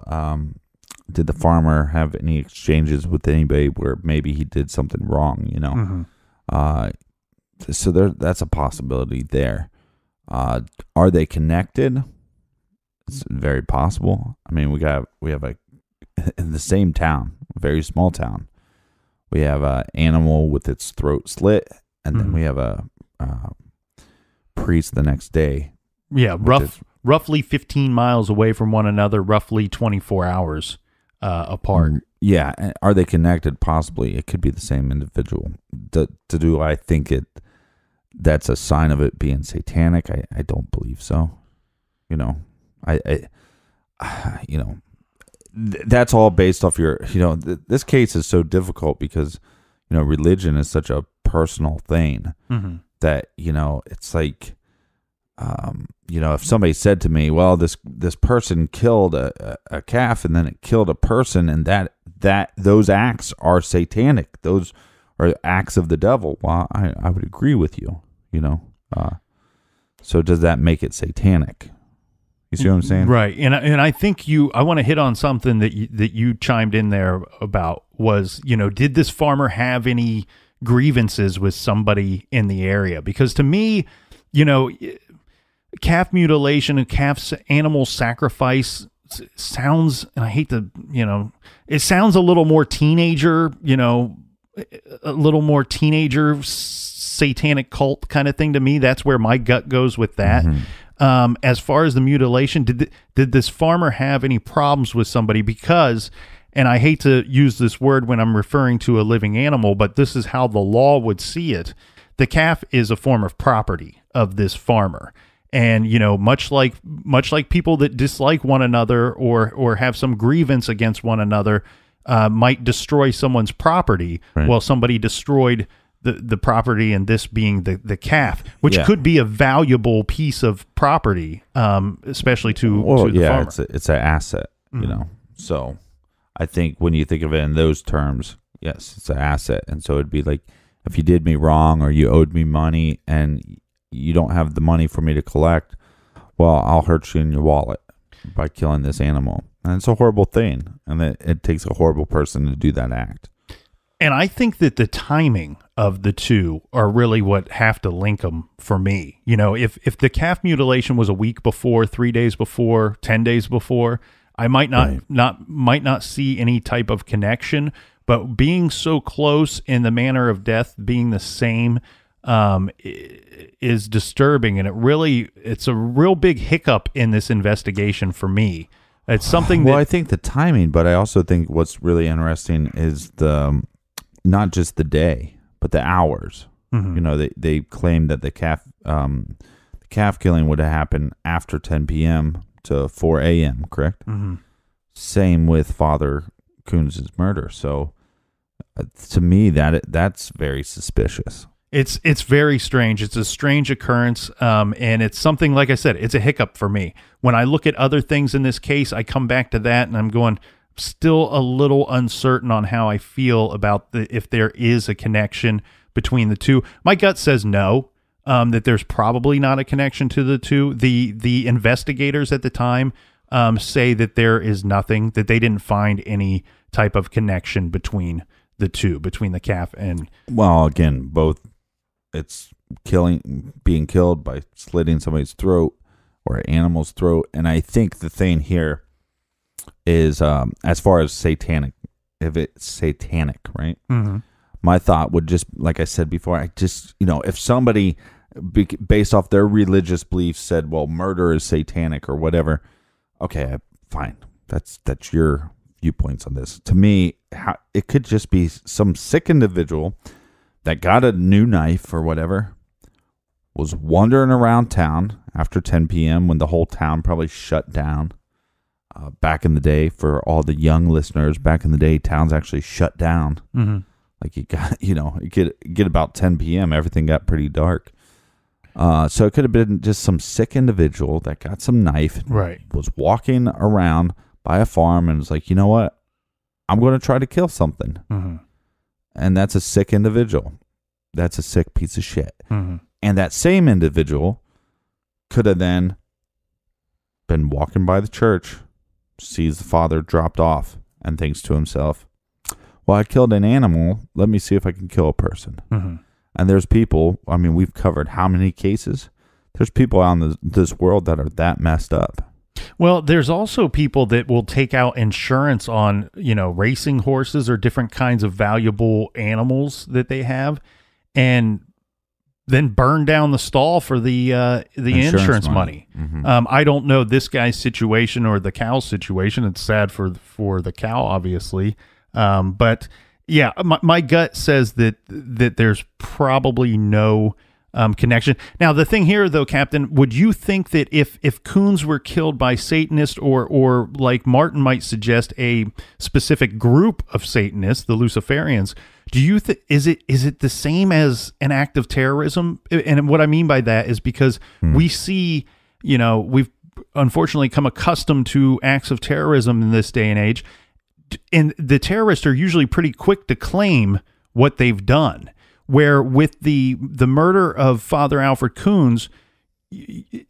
did the farmer have any exchanges with anybody where maybe he did something wrong, you know? Mm-hmm. So that's a possibility there. Are they connected? It's very possible. I mean, we have in the same town, a very small town, we have an animal with its throat slit, and then we have a priest the next day. Yeah, roughly 15 miles away from one another, roughly 24 hours apart. Yeah, and are they connected? Possibly. It could be the same individual. Do I think that's a sign of it being satanic? I don't believe so. You know, you know, that's all based off your, you know, this case is so difficult because, you know, religion is such a personal thing that, you know, it's like, you know, if somebody said to me, well, this person killed a calf and then it killed a person, and that those acts are satanic, those are acts of the devil, well, I would agree with you, you know. So does that make it satanic? You see what I'm saying? Right. And I think I want to hit on something that you chimed in there about was, you know, did this farmer have any grievances with somebody in the area? Because to me, you know, calf mutilation and animal sacrifice sounds, and I hate to, you know, it sounds a little more teenager, you know, a little more teenager satanic cult kind of thing to me. That's where my gut goes with that. As far as the mutilation, did this farmer have any problems with somebody? Because, and I hate to use this word when I'm referring to a living animal, but this is how the law would see it. The calf is a form of property of this farmer. And, you know, much like people that dislike one another or have some grievance against one another might destroy someone's property. Right. Well, somebody destroyed the property, and this being the calf, which could be a valuable piece of property, especially to the farmer. It's an asset, you know. So I think when you think of it in those terms, yes, it's an asset. And so it'd be like, if you did me wrong or you owed me money and you don't have the money for me to collect, well, I'll hurt you in your wallet by killing this animal. And it's a horrible thing. And it takes a horrible person to do that act. And I think that the timing of the two are really what have to link them for me. You know, if the calf mutilation was a week before, 3 days before, 10 days before, I might not see any type of connection. But being so close in the manner of death being the same is disturbing, and it's a real big hiccup in this investigation for me. It's something I think the timing, but I also think what's really interesting is not just the day, but the hours. You know, they claim that the calf killing would have happened after 10 p.m. to 4 a.m., correct? Same with Father Kunz's murder. So to me, that's very suspicious. It's very strange. It's a strange occurrence, and it's something, like I said, it's a hiccup for me. When I look at other things in this case, I come back to that, and I'm going, still a little uncertain on how I feel about if there is a connection between the two. My gut says no, that there's probably not a connection to the two. The investigators at the time say that there is nothing, that they didn't find any type of connection between the two, between the calf and... Well, again, both, it's being killed by slitting somebody's throat or an animal's throat. And I think the thing here is, as far as satanic, if it's satanic, right? Mm-hmm. My thought would just, like I said before, if somebody, based off their religious beliefs, said, well, murder is satanic or whatever, okay, fine. That's your viewpoints on this. To me, it could just be some sick individual that got a new knife or whatever, was wandering around town after 10 p.m. when the whole town probably shut down. Back in the day, for all the young listeners, back in the day, towns actually shut down. Mm-hmm. Like you got, you get about 10 p.m., everything got pretty dark. So it could have been just some sick individual that got some knife, right? Was walking around by a farm and was like, you know what? I'm going to try to kill something. Mm-hmm. And that's a sick individual. That's a sick piece of shit. Mm-hmm. And that same individual could have then been walking by the church, sees the father dropped off, and thinks to himself, well, I killed an animal. Let me see if I can kill a person. Mm-hmm. And there's people, I mean, we've covered how many cases? There's people out in this world that are that messed up. Well, there's also people that will take out insurance on, racing horses or different kinds of valuable animals that they have, and then burn down the stall for the insurance money. Mm-hmm. I don't know this guy's situation or the cow's situation. It's sad for the cow, obviously. But yeah, my gut says that there's probably no connection. Now, the thing here, though, Captain, would you think that if Kunz were killed by Satanists or like Martin might suggest, a specific group of Satanists, the Luciferians, do you think is it the same as an act of terrorism? And what I mean by that is because we see, we've unfortunately come accustomed to acts of terrorism in this day and age, and the terrorists are usually pretty quick to claim what they've done. Where with the murder of Father Alfred Kunz,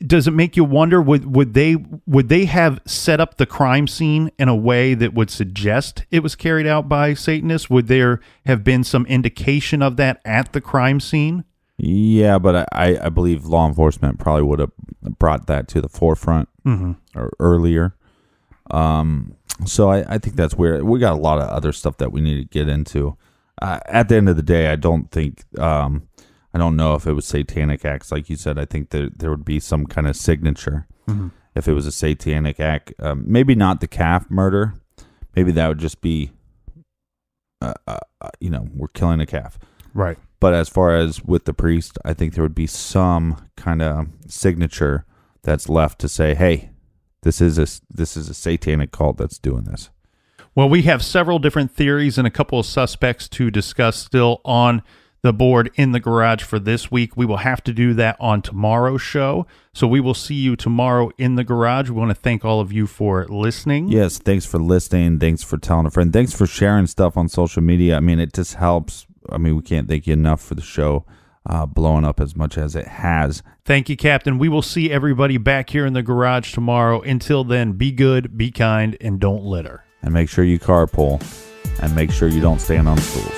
does it make you wonder, would they have set up the crime scene in a way that would suggest it was carried out by Satanists? Would there have been some indication of that at the crime scene? Yeah, but I believe law enforcement probably would have brought that to the forefront or earlier. So I think that's weird. We got a lot of other stuff that we need to get into. At the end of the day, I don't know if it was satanic acts. Like you said, I think that there would be some kind of signature if it was a satanic act. Maybe not the calf murder. Maybe that would just be, we're killing a calf. Right. But as far as with the priest, I think there would be some kind of signature that's left to say, hey, this is a satanic cult that's doing this. Well, we have several different theories and a couple of suspects to discuss still on the board in the garage for this week. We will have to do that on tomorrow's show. So we will see you tomorrow in the garage. We want to thank all of you for listening. Yes, thanks for listening. Thanks for telling a friend. Thanks for sharing stuff on social media. I mean, it just helps. I mean, we can't thank you enough for the show blowing up as much as it has. Thank you, Captain. We will see everybody back here in the garage tomorrow. Until then, be good, be kind, and don't litter. And make sure you carpool. And make sure you don't stand on stools.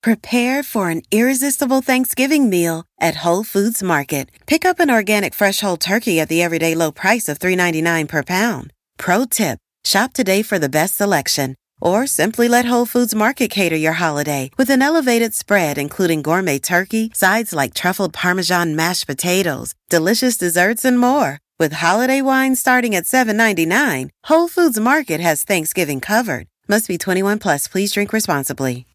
Prepare for an irresistible Thanksgiving meal at Whole Foods Market. Pick up an organic fresh whole turkey at the everyday low price of $3.99 per pound. Pro tip, shop today for the best selection. Or simply let Whole Foods Market cater your holiday with an elevated spread including gourmet turkey, sides like truffled Parmesan mashed potatoes, delicious desserts, and more. With holiday wine starting at $7.99, Whole Foods Market has Thanksgiving covered. Must be 21 plus. Please drink responsibly.